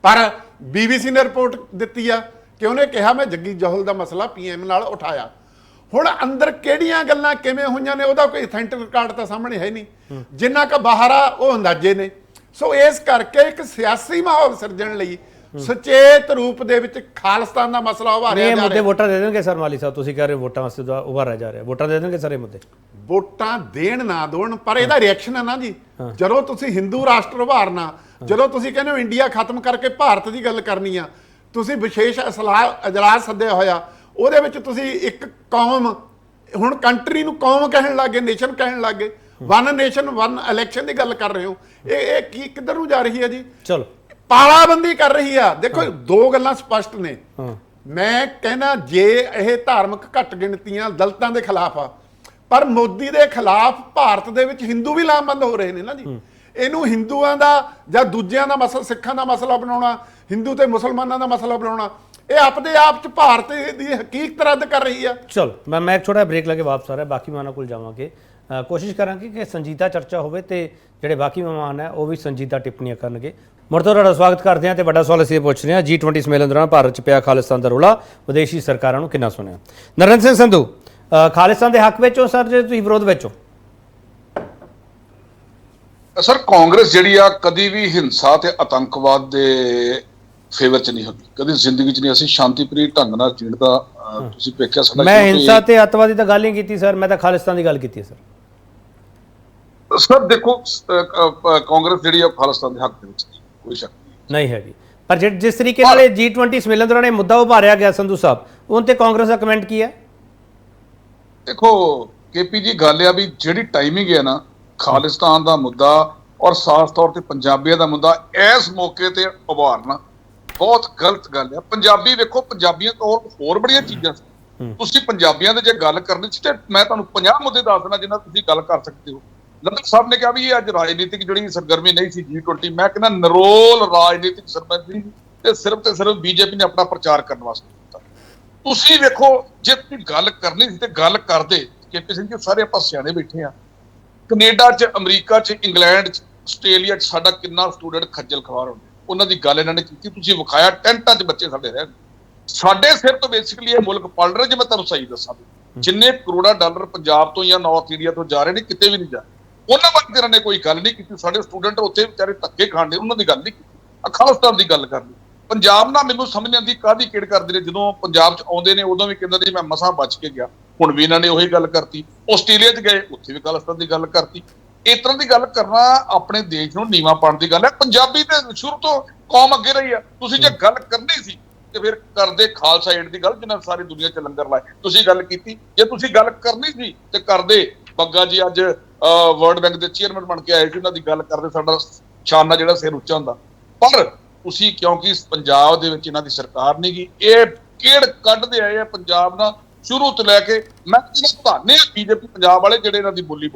ਪਰ BBC ਨੇ ਰਿਪੋਰਟ ਦਿੱਤੀ ਆ ਕਿ ਉਹਨੇ ਕਿਹਾ ਮੈਂ ਜੱਗੀ ਜੋਹਲ ਦਾ ਮਸਲਾ ਪੀਐਮ ਨਾਲ ਉਠਾਇਆ। ਹੁਣ ਅੰਦਰ ਕਿਹੜੀਆਂ ਗੱਲਾਂ ਕਿਵੇਂ ਹੋਈਆਂ ਨੇ ਉਹਦਾ ਕੋਈ ਅਥੈਂਟਿਕ ਰਿਕਾਰਡ ਤਾਂ ਸਾਹਮਣੇ ਹੈ ਨਹੀਂ, ਜਿੰਨਾ ਕੁ ਬਾਹਰ ਆ ਉਹ ਅੰਦਾਜ਼ੇ ਨੇ। ਸੋ ਇਸ ਕਰਕੇ ਇੱਕ ਸਿਆਸੀ ਮਾਹੌਲ ਸਿਰਜਣ ਲਈ ਸੁਚੇਤ ਰੂਪ ਦੇ ਵਿੱਚ ਖਾਲਿਸਤਾਨ ਦਾ ਮਸਲਾ ਉਭਾਰਿਆ ਇਹ ਜਾ ਮੁੱਦੇ ਰਿਹਾ। ਵੋਟਾਂ ਦੇ ਦੇਣਗੇ ਸਰ ਮਾਲੀ ਸਾਹਿਬ, ਤੁਸੀਂ ਕਹਿ ਰਹੇ ਵੋਟਾਂ ਵਾਸਤੇ ਉਭਾਰਿਆ ਜਾ ਰਿਹਾ, ਵੋਟਾਂ ਦੇ ਦੇਣਗੇ ਸਰ ਇਹ ਮੁੱਦੇ? ਵੋਟਾਂ ਦੇਣ ਨਾ ਦੇਣ, ਪਰ ਇਹਦਾ ਰਿਐਕਸ਼ਨ ਹੈ ਨਾ ਜੀ। ਜਦੋਂ ਤੁਸੀਂ ਹਿੰਦੂ ਰਾਸ਼ਟਰ ਉਭਾਰਨਾ, ਜਦੋਂ ਤੁਸੀਂ ਕਹਿੰਦੇ ਹੋ ਇੰਡੀਆ ਖਤਮ ਕਰਕੇ ਭਾਰਤ ਦੀ ਗੱਲ ਕਰਨੀ ਆ, ਤੁਸੀਂ ਵਿਸ਼ੇਸ਼ ਅਜਲਾਸ ਸੱਦਿਆ ਹੋਇਆ, ਉਹਦੇ ਵਿੱਚ ਤੁਸੀਂ ਇੱਕ ਕੌਮ, ਹੁਣ ਕੰਟਰੀ ਨੂੰ ਕੌਮ ਕਹਿਣ ਲੱਗੇ, ਨੇਸ਼ਨ ਕਹਿਣ ਲੱਗੇ, ਵਨ ਨੇਸ਼ਨ ਵਨ ਇਲੈਕਸ਼ਨ ਦੀ ਗੱਲ ਕਰ ਰਹੇ ਹੋ। ਇਹ ਕੀ ਕਿੱਧਰ ਨੂੰ ਜਾ ਰਹੀ ਹੈ ਜੀ? ਚਲੋ ਤਾਲਾਬੰਦੀ ਕਰ ਰਹੀ ਆ। ਦੇਖੋ ਦੋ ਗੱਲਾਂ ਸਪਸ਼ਟ ਨੇ। ਮੈਂ ਕਹਿੰਦਾ ਜੇ ਇਹ ਧਾਰਮਿਕ ਘੱਟ ਗਿਣਤੀਆਂ ਦਲਿਤਾਂ ਦੇ ਖਿਲਾਫ ਆ, ਪਰ ਮੋਦੀ ਦੇ ਖਿਲਾਫ ਭਾਰਤ ਦੇ ਵਿੱਚ ਹਿੰਦੂ ਵੀ ਲਾਮਬੰਦ ਹੋ ਰਹੇ ਨੇ ਨਾ ਜੀ। ਇਹਨੂੰ ਹਿੰਦੂਆਂ ਦਾ ਜਾਂ ਦੂਜਿਆਂ ਦਾ ਮਸਲਾ, ਸਿੱਖਾਂ ਦਾ ਮਸਲਾ ਬਣਾਉਣਾ, ਹਿੰਦੂ ਤੇ ਮੁਸਲਮਾਨਾਂ ਦਾ ਮਸਲਾ ਬਣਾਉਣਾ, ਇਹ ਆਪਣੇ ਆਪ ਚ ਭਾਰਤ ਦੀ ਹਕੀਕਤ ਰੱਦ ਕਰ ਰਹੀ ਆ। ਚਲੋ ਮੈਂ ਇੱਕ ਛੋਟਾ ਬ੍ਰੇਕ ਲੈ ਕੇ ਵਾਪਸ ਆ ਰਿਹਾ, ਬਾਕੀ ਮਹਿਮਾਨਾਂ ਕੋਲ ਜਾਵਾਂਗੇ। ਕੋਸ਼ਿਸ਼ ਕਰਾਂਗੇ ਕਿ ਸੰਜੀਦਾ ਚਰਚਾ ਹੋਵੇ ਤੇ ਜਿਹੜੇ ਬਾਕੀ ਮਹਿਮਾਨ ਹੈ ਉਹ ਵੀ ਸੰਜੀਦਾ ਟਿੱਪਣੀਆਂ ਕਰਨਗੇ। ਮੁੜ ਤੋਂ ਤੁਹਾਡਾ ਸਵਾਗਤ ਕਰਦੇ ਹਾਂ ਤੇ ਵੱਡਾ ਸਵਾਲ ਅਸੀਂ ਪੁੱਛ ਰਹੇ ਹਾਂ, G20 ਸੰਮੇਲਨ ਦੌਰਾਨ ਭਾਰਤ 'ਚ ਪਿਆ ਖਾਲਿਸਤਾਨ ਦਾ ਰੌਲਾ, ਵਿਦੇਸ਼ੀ ਸਰਕਾਰਾਂ ਨੂੰ ਕਿੰਨਾ ਸੁਣਿਆ? ਨਰਿੰਦਰ ਸਿੰਘ ਸੰਧੂ, ਖਾਲਿਸਤਾਨ ਦੇ ਹੱਕ ਵਿੱਚ ਹੋ ਸਰ ਜੇ ਤੁਸੀਂ ਵਿਰੋਧ ਵਿੱਚ ਹੋ? ਸਰ ਕਾਂਗਰਸ ਜਿਹੜੀ ਆ ਕਦੀ ਵੀ ਹਿੰਸਾ ਤੇ ਆਤੰਕਵਾਦ ਦੇ ਫੇਵਰ ਚ ਨਹੀਂ ਹੁੰਦੀ, ਕਦੀ ਜ਼ਿੰਦਗੀ ਚ ਨਹੀਂ। ਅਸੀਂ ਸ਼ਾਂਤੀਪ੍ਰਿਤ ਢੰਗ ਨਾਲ ਜੀਣ ਦਾ ਤੁਸੀਂ ਵੇਖਿਆ ਸਾਡਾ। ਮੈਂ ਹਿੰਸਾ ਤੇ ਅੱਤਵਾਦੀ ਤਾਂ ਗੱਲ ਨਹੀਂ ਕੀਤੀ ਸਰ, ਮੈਂ ਤਾਂ ਖਾਲਿਸਤਾਨ ਦੀ ਗੱਲ ਕੀਤੀ ਹੈ ਸਰ। ਸਰ ਦੇਖੋ ਕਾਂਗਰਸ ਜਿਹੜੀ ਆ ਖਾਲਿਸਤਾਨ ਦੇ ਹੱਕ ਦੇ ਵਿੱਚ ਕੋਈ ਸ਼ੱਕ ਨਹੀਂ ਹੈਗੀ, ਪਰ ਜਿਸ ਤਰੀਕੇ ਨਾਲ ਇਹ G20 ਸੰਮੇਲਨ ਦੌਰਾਨ ਇਹ ਮੁੱਦਾ ਉਭਾਰਿਆ ਗਿਆ ਸੰਧੂ ਸਾਹਿਬ, ਉਹਨਾਂ ਤੇ ਕਾਂਗਰਸ ਦਾ ਕਮੈਂਟ ਕੀ ਹੈ? ਦੇਖੋ ਕੇਪੀ ਜੀ, ਗੱਲ ਆ ਵੀ ਜਿਹੜੀ ਟਾਈਮਿੰਗ ਹੈ ਨਾ, ਖਾਲਿਸਤਾਨ ਦਾ ਮੁੱਦਾ ਔਰ ਖਾਸ ਤੌਰ ਤੇ ਪੰਜਾਬੀਆਂ ਦਾ ਮੁੱਦਾ ਇਸ ਮੌਕੇ ਤੇ ਉਭਾਰਨਾ ਬਹੁਤ ਗਲਤ ਗੱਲ ਹੈ। ਪੰਜਾਬੀ ਵੇਖੋ, ਪੰਜਾਬੀਆਂ ਤੋਂ ਹੋਰ ਬੜੀਆਂ ਚੀਜ਼ਾਂ ਸੀ। ਤੁਸੀਂ ਪੰਜਾਬੀਆਂ ਦੇ ਜੇ ਗੱਲ ਕਰਨੀ ਸੀ ਤੇ ਮੈਂ ਤੁਹਾਨੂੰ 50 ਮੁੱਦੇ ਦੱਸ ਦੇਣਾ ਜਿਨ੍ਹਾਂ ਤੁਸੀਂ ਗੱਲ ਕਰ ਸਕਦੇ ਹੋ। ਲੱਦੜ ਸਾਹਿਬ ਨੇ ਕਿਹਾ ਵੀ ਇਹ ਅੱਜ ਰਾਜਨੀਤਿਕ ਜਿਹੜੀ ਸਰਗਰਮੀ ਨਹੀਂ ਸੀ G20, ਮੈਂ ਕਹਿੰਦਾ ਨਰੋਲ ਰਾਜਨੀਤਿਕ ਸਰਗਰਮੀ ਤੇ ਸਿਰਫ ਬੀਜੇਪੀ ਨੇ ਆਪਣਾ ਪ੍ਰਚਾਰ ਕਰਨ ਵਾਸਤੇ ਕੀਤਾ। ਤੁਸੀਂ ਵੇਖੋ, ਜੇ ਤੁਸੀਂ ਗੱਲ ਕਰਨੀ ਸੀ ਤੇ ਗੱਲ ਕਰਦੇ। ਕੇਪੀ ਸਿੰਘ ਜੀ, ਸਾਰੇ ਆਪਾਂ ਸਿਆਣੇ ਬੈਠੇ ਆ। ਕੈਨੇਡਾ 'ਚ, ਅਮਰੀਕਾ 'ਚ, ਇੰਗਲੈਂਡ 'ਚ, ਆਸਟ੍ਰੇਲੀਆ 'ਚ ਸਾਡਾ ਕਿੰਨਾ ਸਟੂਡੈਂਟ ਖੱਜਲ ਖਵਾਰ ਹੁੰਦੇ, ਉਹਨਾਂ ਦੀ ਗੱਲ ਇਹਨਾਂ ਨੇ ਕੀਤੀ। ਤੁਸੀਂ ਵਿਖਾਇਆ ਟੈਂਟਾਂ 'ਚ ਬੱਚੇ ਸਾਡੇ ਰਹਿਣ, ਸਾਡੇ ਸਿਰ ਤੋਂ ਬੇਸਿਕਲੀ ਇਹ ਮੁਲਕ ਪਲ ਰਿਹਾ। ਜੇ ਮੈਂ ਤੁਹਾਨੂੰ ਸਹੀ ਦੱਸਾਂ, ਜਿੰਨੇ ਕਰੋੜਾਂ ਡਾਲਰ ਪੰਜਾਬ ਤੋਂ ਜਾਂ ਨਾਰਥ ਇੰਡੀਆ ਤੋਂ ਜਾ ਰਹੇ ਨੇ, ਕਿਤੇ ਵੀ ਨਹੀਂ ਜਾ ਰਹੇ। ਉਹਨਾਂ ਬਾਰੇ ਇਹਨਾਂ ਨੇ ਕੋਈ ਗੱਲ ਨਹੀਂ ਕੀਤੀ। ਸਾਡੇ ਸਟੂਡੈਂਟ ਉੱਥੇ ਵਿਚਾਰੇ ਧੱਕੇ ਖਾਂਦੇ, ਉਹਨਾਂ ਦੀ ਗੱਲ ਨਹੀਂ ਕੀਤੀ। ਖਾਲਿਸਤਾਨ ਦੀ ਗੱਲ ਕਰਨੀ। ਪੰਜਾਬ ਨਾਲ ਮੈਨੂੰ ਸਮਝ ਨਹੀਂ ਆਉਂਦੀ ਕਾਹਦੀ ਕਿਹੜ ਕਰਦੇ ਨੇ। ਜਦੋਂ ਪੰਜਾਬ 'ਚ ਆਉਂਦੇ ਨੇ ਉਦੋਂ ਵੀ ਕਹਿੰਦੇ ਨੇ ਮੈਂ ਮਸਾਂ ਬਚ ਕੇ ਗਿਆ, ਹੁਣ ਵੀ ਇਹਨਾਂ ਨੇ ਉਹੀ ਗੱਲ ਕਰਤੀ। ਆਸਟ੍ਰੇਲੀਆ 'ਚ ਗਏ, ਉੱਥੇ ਵੀ ਖਾਲਿਸਤਾਨ ਦੀ ਗੱਲ ਕਰਤੀ। ਇਸ ਤਰ੍ਹਾਂ ਦੀ ਗੱਲ ਕਰਨਾ ਆਪਣੇ ਦੇਸ਼ ਨੂੰ ਨੀਵਾਂ ਪਾਉਣ ਦੀ ਗੱਲ ਹੈ। ਪੰਜਾਬੀ ਤੇ ਸ਼ੁਰੂ ਤੋਂ ਕੌਮ ਅੱਗੇ ਰਹੀ ਆ। ਤੁਸੀਂ ਜੇ ਗੱਲ ਕਰਨੀ ਸੀ ਤੇ ਫਿਰ ਕਰਦੇ ਖਾਲਸਾ ਏਡ ਦੀ ਗੱਲ, ਜਿਹਨਾਂ ਸਾਰੀ ਦੁਨੀਆ 'ਚ ਲੰਗਰ ਲਾਏ। ਤੁਸੀਂ ਗੱਲ ਕੀਤੀ। ਜੇ ਤੁਸੀਂ ਗੱਲ ਕਰਨੀ ਸੀ ਤੇ ਕਰਦੇ। ਬੱਗਾ ਜੀ ਅੱਜ ਵਰਲਡ ਬੈਂਕ ਦੇ ਚੇਅਰਮੈਨ ਬਣ ਕੇ ਆਏ ਸੀ, ਉਹਨਾਂ ਦੀ ਗੱਲ ਕਰਦੇ, ਸਾਡਾ ਸ਼ਾਨਾ ਜਿਹੜਾ ਸਿਰ ਉੱਚਾ ਹੁੰਦਾ। ਪਰ ਤੁਸੀਂ ਕਿਉਂਕਿ ਪੰਜਾਬ ਦੇ ਵਿੱਚ ਇਹਨਾਂ ਦੀ ਸਰਕਾਰ ਨਹੀਂ ਗਈ, ਇਹ ਕਿਹੜ ਕੱਢਦੇ ਆਏ ਆ ਪੰਜਾਬ ਨਾਲ ਸ਼ੁਰੂ ਤੋਂ ਲੈ ਕੇ। ਮੈਂ ਧੰਨੇ ਆ ਬੀਜੇਪੀ ਪੰਜਾਬ ਵਾਲੇ ਜਿਹੜੇ ਇਹਨਾਂ ਦੀ ਬੋਲੀ।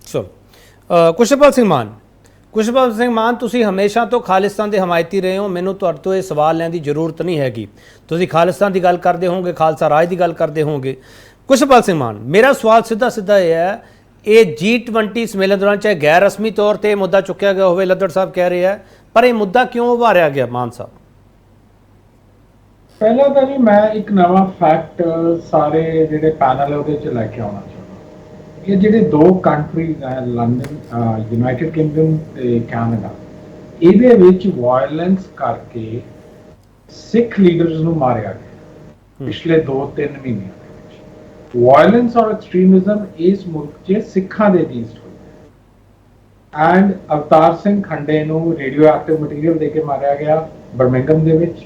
ਚਲੋ ਕੁਸ਼ਲਪਾਲ ਸਿੰਘ ਮਾਨ, ਤੁਸੀਂ ਹਮੇਸ਼ਾ ਤੋਂ ਖਾਲਿਸਤਾਨ ਦੇ ਹਮਾਇਤੀ ਰਹੇ ਹੋ। ਮੈਨੂੰ ਤੁਹਾਡੇ ਤੋਂ ਇਹ ਸਵਾਲ ਲੈਣ ਦੀ ਜ਼ਰੂਰਤ ਨਹੀਂ ਹੈਗੀ। ਤੁਸੀਂ ਖਾਲਿਸਤਾਨ ਦੀ ਗੱਲ ਕਰਦੇ ਹੋਵੋਗੇ, ਖਾਲਸਾ ਰਾਜ ਦੀ ਗੱਲ ਕਰਦੇ ਹੋਵੋਗੇ। ਕੁਸ਼ਲਪਾਲ ਸਿੰਘ ਮਾਨ, ਮੇਰਾ ਸਵਾਲ ਸਿੱਧਾ ਇਹ ਹੈ, ਇਹ G20 ਸੰਮੇਲਨ ਦੌਰਾਨ ਚਾਹੇ ਗੈਰ ਰਸਮੀ ਤੌਰ ਤੇ ਮੁੱਦਾ ਚੁੱਕਿਆ ਗਿਆ ਹੋਵੇ, ਲੱਦੜ ਸਾਹਿਬ ਕਹਿ ਰਹੇ ਆ, ਪਰ ਇਹ ਮੁੱਦਾ ਕਿਉਂ ਉਭਾਰਿਆ ਗਿਆ? ਮਾਨ ਸਾਹਿਬ, ਪਹਿਲਾਂ ਤਾਂ ਜੀ ਮੈਂ ਇੱਕ ਨਵਾਂ ਫੈਕਟ ਸਾਰੇ ਜਿਹੜੇ ਪੈਨਲ ਉਹਦੇ 'ਚ ਲੈ ਕੇ ਆਉਣਾ ਚਾਹੁੰਦਾ। ਇਹ ਜਿਹੜੇ ਦੋ ਕੰਟਰੀਜ਼ ਹੈ, ਲੰਡਨ, ਯੂਨਾਈਟਿਡ ਕਿੰਗਡਮ ਤੇ ਕੈਨੇਡਾ, ਇਹਦੇ ਵਿੱਚ ਵਾਇਲੈਂਸ ਕਰਕੇ ਸਿੱਖ ਲੀਡਰਸ ਨੂੰ ਮਾਰਿਆ ਗਿਆ ਪਿਛਲੇ 2-3 ਮਹੀਨਿਆਂ ਦੇ ਵਿੱਚ। ਵਾਇਲੈਂਸ ਔਰ ਐਕਸਟ੍ਰੀਮਿਜ਼ਮ ਇਸ ਮੁਲਕ 'ਚ ਸਿੱਖਾਂ ਦੇ ਅਗੇਂਸਟ ਹੋਈ ਐਂਡ ਅਵਤਾਰ ਸਿੰਘ ਖੰਡੇ ਨੂੰ ਰੇਡੀਓ ਐਕਟਿਵ ਮਟੀਰੀਅਲ ਦੇ ਕੇ ਮਾਰਿਆ ਗਿਆ ਬਰਮਿੰਗਮ ਦੇ ਵਿੱਚ।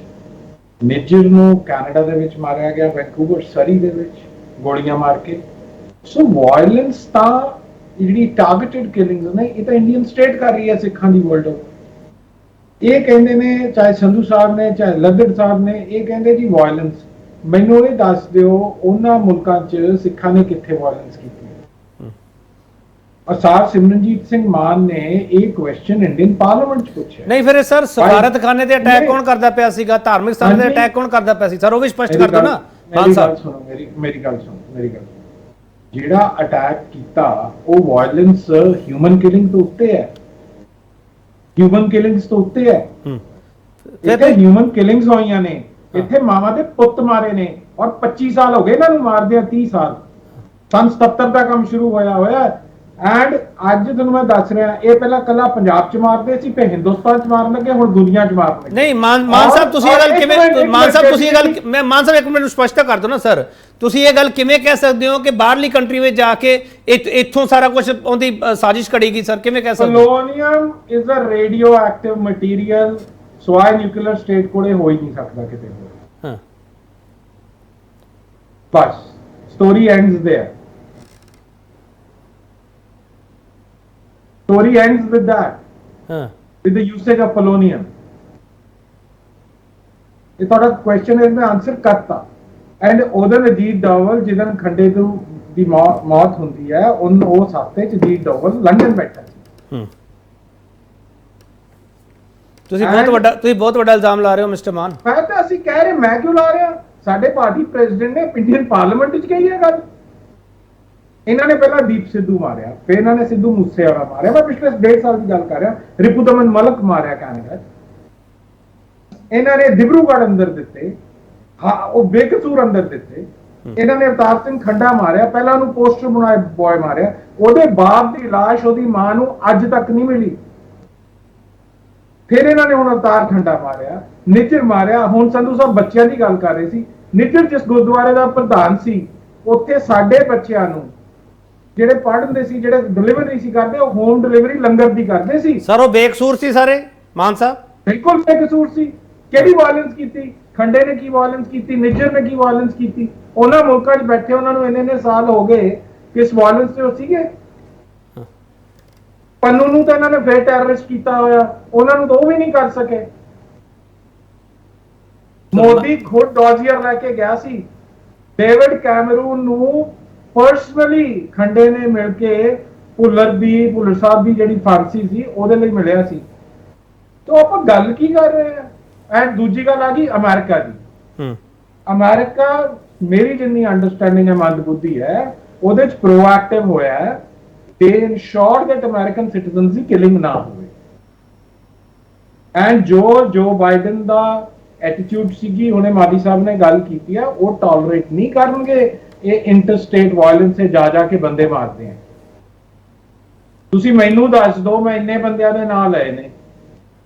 ਨਿੱਜਰ ਨੂੰ ਕੈਨੇਡਾ ਦੇ ਵਿੱਚ ਮਾਰਿਆ ਗਿਆ, ਵੈਨਕੂਵਰ ਸਰੀ ਦੇ ਵਿੱਚ ਗੋਲੀਆਂ ਮਾਰ ਕੇ। ਸੋ ਵਾਇਲੈਂਸ ਤਾਂ ਜਿਹੜੀ ਟਾਰਗੇਟਡ ਕਿਲਿੰਗਸ ਨੇ, ਇਹ ਤਾਂ ਇੰਡੀਅਨ ਸਟੇਟ ਕਰ ਰਹੀ ਹੈ ਸਿੱਖਾਂ ਦੀ ਵਰਲਡ ਓਵਰ। ਇਹ ਕਹਿੰਦੇ ਨੇ, ਚਾਹੇ ਸੰਧੂ ਸਾਹਿਬ ਨੇ ਚਾਹੇ ਲੱਦੜ ਸਾਹਿਬ ਨੇ, ਇਹ ਕਹਿੰਦੇ ਜੀ ਵਾਇਲੈਂਸ। ਮੈਨੂੰ ਇਹ ਦੱਸ ਦਿਓ ਉਹਨਾਂ ਮੁਲਕਾਂ 'ਚ ਸਿੱਖਾਂ ਨੇ ਕਿੱਥੇ ਵਾਇਲੈਂਸ ਕੀਤੀ? ਅਸਾਰ ਸਿਮਰਨਜੀਤ ਸਿੰਘ ਮਾਨ ਨੇ ਇਹ ਕੁਐਸਚਨ ਇੰਡੀਅਨ ਪਾਰਲੀਮੈਂਟ 'ਚ ਪੁੱਛਿਆ। ਨਹੀਂ ਫਿਰ ਸਰ, ਸਫਾਰਤਖਾਨੇ ਤੇ ਅਟੈਕ ਕੌਣ ਕਰਦਾ ਪਿਆ ਸੀਗਾ? ਧਾਰਮਿਕ ਸਥਾਨਾਂ ਤੇ ਅਟੈਕ ਕੌਣ ਕਰਦਾ ਪਿਆ ਸੀ ਸਰ? ਉਹ ਵੀ ਸਪਸ਼ਟ ਕਰ ਦਿਓ ਨਾ। ਮਾਨ ਸਾਹਿਬ, ਮੇਰੀ ਗੱਲ ਸੁਣੋ। ਜਿਹੜਾ ਅਟੈਕ ਕੀਤਾ ਉਹ ਵਾਇਲੈਂਸ ਹਿਊਮਨ ਕਿਲਿੰਗ ਤੋਂ ਉੱਤੇ ਹੈ। ਹਿਊਮਨ ਕਿਲਿੰਗਸ ਤੋਂ ਉੱਤੇ ਹੈ। ਇਹ ਤਾਂ ਹਿਊਮਨ ਕਿਲਿੰਗਸ ਹੋਈਆਂ ਨੇ। ਇੱਥੇ ਮਾਵਾਂ ਦੇ ਪੁੱਤ ਮਾਰੇ ਨੇ ਔਰ 25 ਸਾਲ ਹੋ ਗਏ ਇਹਨਾਂ ਨੂੰ ਮਾਰਦੇ ਆ, 30 ਸਾਲ ਸੰਨ 77 ਦਾ ਕੰਮ ਸ਼ੁਰੂ ਹੋਇਆ ਐਂਡ ਅੱਜ ਤੁਹਾਨੂੰ ਮੈਂ ਦੱਸ ਰਿਹਾ, ਇਹ ਪਹਿਲਾਂ ਕੱਲਾ ਪੰਜਾਬ ਚ ਮਾਰਦੇ ਸੀ, ਫਿਰ ਹਿੰਦੁਸਤਾਨ ਚ ਮਾਰਨ ਲੱਗੇ, ਹੁਣ ਦੁਨੀਆ ਚ ਮਾਰਨ ਲੱਗੇ। ਨਹੀਂ ਮਾਨ ਸਾਹਿਬ ਤੁਸੀਂ ਇਹ ਗੱਲ ਕਿਵੇਂ, ਮਾਨ ਸਾਹਿਬ ਤੁਸੀਂ ਇਹ ਗੱਲ, ਮੈਂ ਮਾਨ ਸਾਹਿਬ ਇੱਕ ਮਿੰਟ ਸਪਸ਼ਟ ਕਰ ਦਿਓ ਨਾ ਸਰ, ਤੁਸੀਂ ਇਹ ਗੱਲ ਕਿਵੇਂ ਕਹਿ ਸਕਦੇ ਹੋ ਕਿ ਬਾਹਰਲੀ ਕੰਟਰੀ ਵਿੱਚ ਜਾ ਕੇ ਇੱਥੋਂ ਸਾਰਾ ਕੁਝ ਉਹਦੀ ਸਾਜ਼ਿਸ਼ ਘੜੇਗੀ ਸਰ, ਕਿਵੇਂ ਕਹਿ ਸਕਦੇ ਹੋ? Polonium is a radioactive material, ਸਵਾਈ ਨਿਊਕਲੀਅਰ ਸਟੇਟ ਕੋਲੇ ਹੋ ਹੀ ਨਹੀਂ ਸਕਦਾ ਕਿਤੇ ਹੋਰ। ਹਾਂ ਬਸ story ends there, story ends with that, with the usage of polonium. ਇਹ ਤੁਹਾਡਾ ਕੁਐਸਚਨ ਹੈ, ਮੈਂ ਆਨਸਰ ਕਰਤਾ। ਐਂਡ ਉਹਦੇ ਅਜੀਤ ਡੋਵਲ ਜਿਹਨਾਂ ਖੰਡੇ ਦੀ ਮੌਤ ਹੁੰਦੀ ਹੈ, ਉਸ ਹਫ਼ਤੇ ਚ ਅਜੀਤ ਡੋਵਲ ਲੰਡਨ ਬੈਠਾ ਸੀ। ਤੁਸੀਂ ਬਹੁਤ ਵੱਡਾ ਇਲਜ਼ਾਮ ਲਾ ਰਹੇ ਹੋ ਮਿਸਟਰ ਮਾਨ। ਮੈਂ ਤਾਂ ਅਸੀਂ ਕਹਿ ਰਹੇ, ਮੈਂ ਕਿਉਂ ਲਾ ਰਿਹਾ? ਸਾਡੇ ਪਾਰਟੀ ਪ੍ਰੈਜ਼ੀਡੈਂਟ ਨੇ ਇੰਡੀਅਨ ਪਾਰਲੀਮੈਂਟ ਵਿੱਚ ਕਹੀ ਹੈ ਗੱਲ। ਇਹਨਾਂ ਨੇ ਪਹਿਲਾਂ ਦੀਪ ਸਿੱਧੂ ਮਾਰਿਆ, ਫਿਰ ਇਹਨਾਂ ਨੇ ਸਿੱਧੂ ਮੂਸੇਵਾਲਾ ਮਾਰਿਆ, ਮੈਂ ਪਿਛਲੇ 1.5 ਸਾਲ ਦੀ ਗੱਲ ਕਰ ਰਿਹਾ, ਰਿਪੁਦਮਨ ਮਲਕ ਮਾਰਿਆ ਕੈਨੇਡਾ, ਇਹਨਾਂ ਨੇ ਦਿਬਰੂਗੜ੍ਹ ਅੰਦਰ ਦਿੱਤੇ, ਹਾਂ ਉਹ ਬੇਕਸੂਰ ਅੰਦਰ ਦਿੱਤੇ, ਇਹਨਾਂ ਨੇ ਅਵਤਾਰ ਸਿੰਘ ਖੰਡਾ ਮਾਰਿਆ, ਪਹਿਲਾਂ ਉਹਨੂੰ ਪੋਸਟਰ ਬਣਾਏ ਬॉय ਮਾਰਿਆ, ਉਹਦੇ ਬਾਪ ਦੀ ਲਾਸ਼ ਉਹਦੀ ਮਾਂ ਨੂੰ ਅੱਜ ਤੱਕ ਨਹੀਂ ਮਿਲੀ, ਫਿਰ ਇਹਨਾਂ ਨੇ ਹੁਣ ਅਵਤਾਰ ਖੰਡਾ ਮਾਰਿਆ, ਨਿੱਜਰ ਮਾਰਿਆ। ਹੁਣ ਸੰਧੂ ਸਾਹਿਬ ਬੱਚਿਆਂ ਦੀ ਗੱਲ ਕਰ ਰਹੇ ਸੀ, ਨਿੱਜਰ ਜਿਸ ਗੁਰਦੁਆਰੇ ਦਾ ਪ੍ਰਧਾਨ ਸੀ, ਉੱਥੇ ਸਾਡੇ ਬੱਚਿਆਂ ਨੂੰ ਜਿਹੜੇ ਪੜ੍ਹਦੇ ਸੀ, ਜਿਹੜੇ ਡਿਲੀਵਰ ਨਹੀਂ ਸੀ ਕਰਦੇ, ਉਹ ਹੋਮ ਡਿਲੀਵਰੀ ਲੰਗਰ ਦੀ ਕਰਦੇ ਸੀ। ਸਰ ਉਹ ਬੇਕਸੂਰ ਸੀ ਸਾਰੇ ਮਾਨ ਸਾਹਿਬ? ਬਿਲਕੁਲ ਬੇਕਸੂਰ ਸੀ। ਕਿਹੜੀ ਵਾਇਲੈਂਸ ਕੀਤੀ? ਖੰਡੇ ਨੇ ਕੀ ਵਾਇਲੈਂਸ ਕੀਤੀ? ਨਿੱਜਰ ਨੇ ਕੀ ਵਾਇਲੈਂਸ ਕੀਤੀ? ਉਹਨਾਂ ਮੁਲਕਾਂ 'ਚ ਬੈਠੇ ਉਹਨਾਂ ਨੂੰ ਇੰਨੇ ਸਾਲ ਹੋ ਗਏ ਕਿ ਇਸ ਵਾਇਲੈਂਸ 'ਚ ਉਹ ਸੀਗੇ। ਪੰਨੂ ਨੂੰ ਤਾਂ ਇਹਨਾਂ ਨੇ ਫੇਰ ਟੈਰਰਿਸਟ ਕੀਤਾ ਹੋਇਆ, ਉਹਨਾਂ ਨੂੰ ਤਾਂ ਉਹ ਵੀ ਨਹੀਂ ਕਰ ਸਕੇ। ਮੋਦੀ ਖੁਦ ਡੋਜ਼ੀਅਰ ਲੈ ਕੇ ਗਿਆ ਸੀ, ਡੇਵਿਡ ਕੈਮਰੂਨ ਨੂੰ ਪਰਸਨਲੀ ਖੰਡੇ ਨੇ ਮਿਲ ਕੇ ਭੁੱਲਰ ਸਾਹਿਬ ਦੀ ਜਿਹੜੀ ਫਾਂਸੀ ਸੀ ਉਹਦੇ ਲਈ ਮਿਲਿਆ ਸੀ। ਤਾਂ ਆਪਾਂ ਗੱਲ ਕੀ ਕਰ ਰਹੇ ਆ? ਐਂਡ ਦੂਜੀ ਗੱਲ ਆ ਗਈ ਅਮਰੀਕਾ ਦੀ। ਅਮਰੀਕਾ ਮੇਰੀ ਜਿੰਨੀ ਅੰਡਰਸਟੈਂਡਿੰਗ ਹੈ, ਮੰਦਬੁੱਧੀ ਹੈ, ਉਹਦੇ ਚ ਪ੍ਰੋਐਕਟਿਵ ਹੋਇਆ, ਦੇ ensure that American citizens the killing ਨਾ ਹੋਵੇ। ਐਂਡ ਜੋ ਬਾਈਡਨ ਦਾ ਐਟੀਟਿਊਡ ਸੀਗੀ, ਉਹਨੇ ਮਾਦੀ ਸਾਹਿਬ ਨੇ ਗੱਲ ਕੀਤੀ ਆ, ਉਹ ਟੋਲਰੇਟ ਨਹੀਂ ਕਰਨਗੇ ਇਹ ਇੰਟਰਸਟੇਟ ਵਾਇਲੈਂਸ ਤੇ ਜਾ ਕੇ ਬੰਦੇ ਮਾਰਦੇ ਆ। ਤੁਸੀਂ ਮੈਨੂੰ ਦੱਸ ਦਿਓ, ਮੈਂ ਇੰਨੇ ਬੰਦਿਆਂ ਦੇ ਨਾਂ ਲਏ ਨੇ,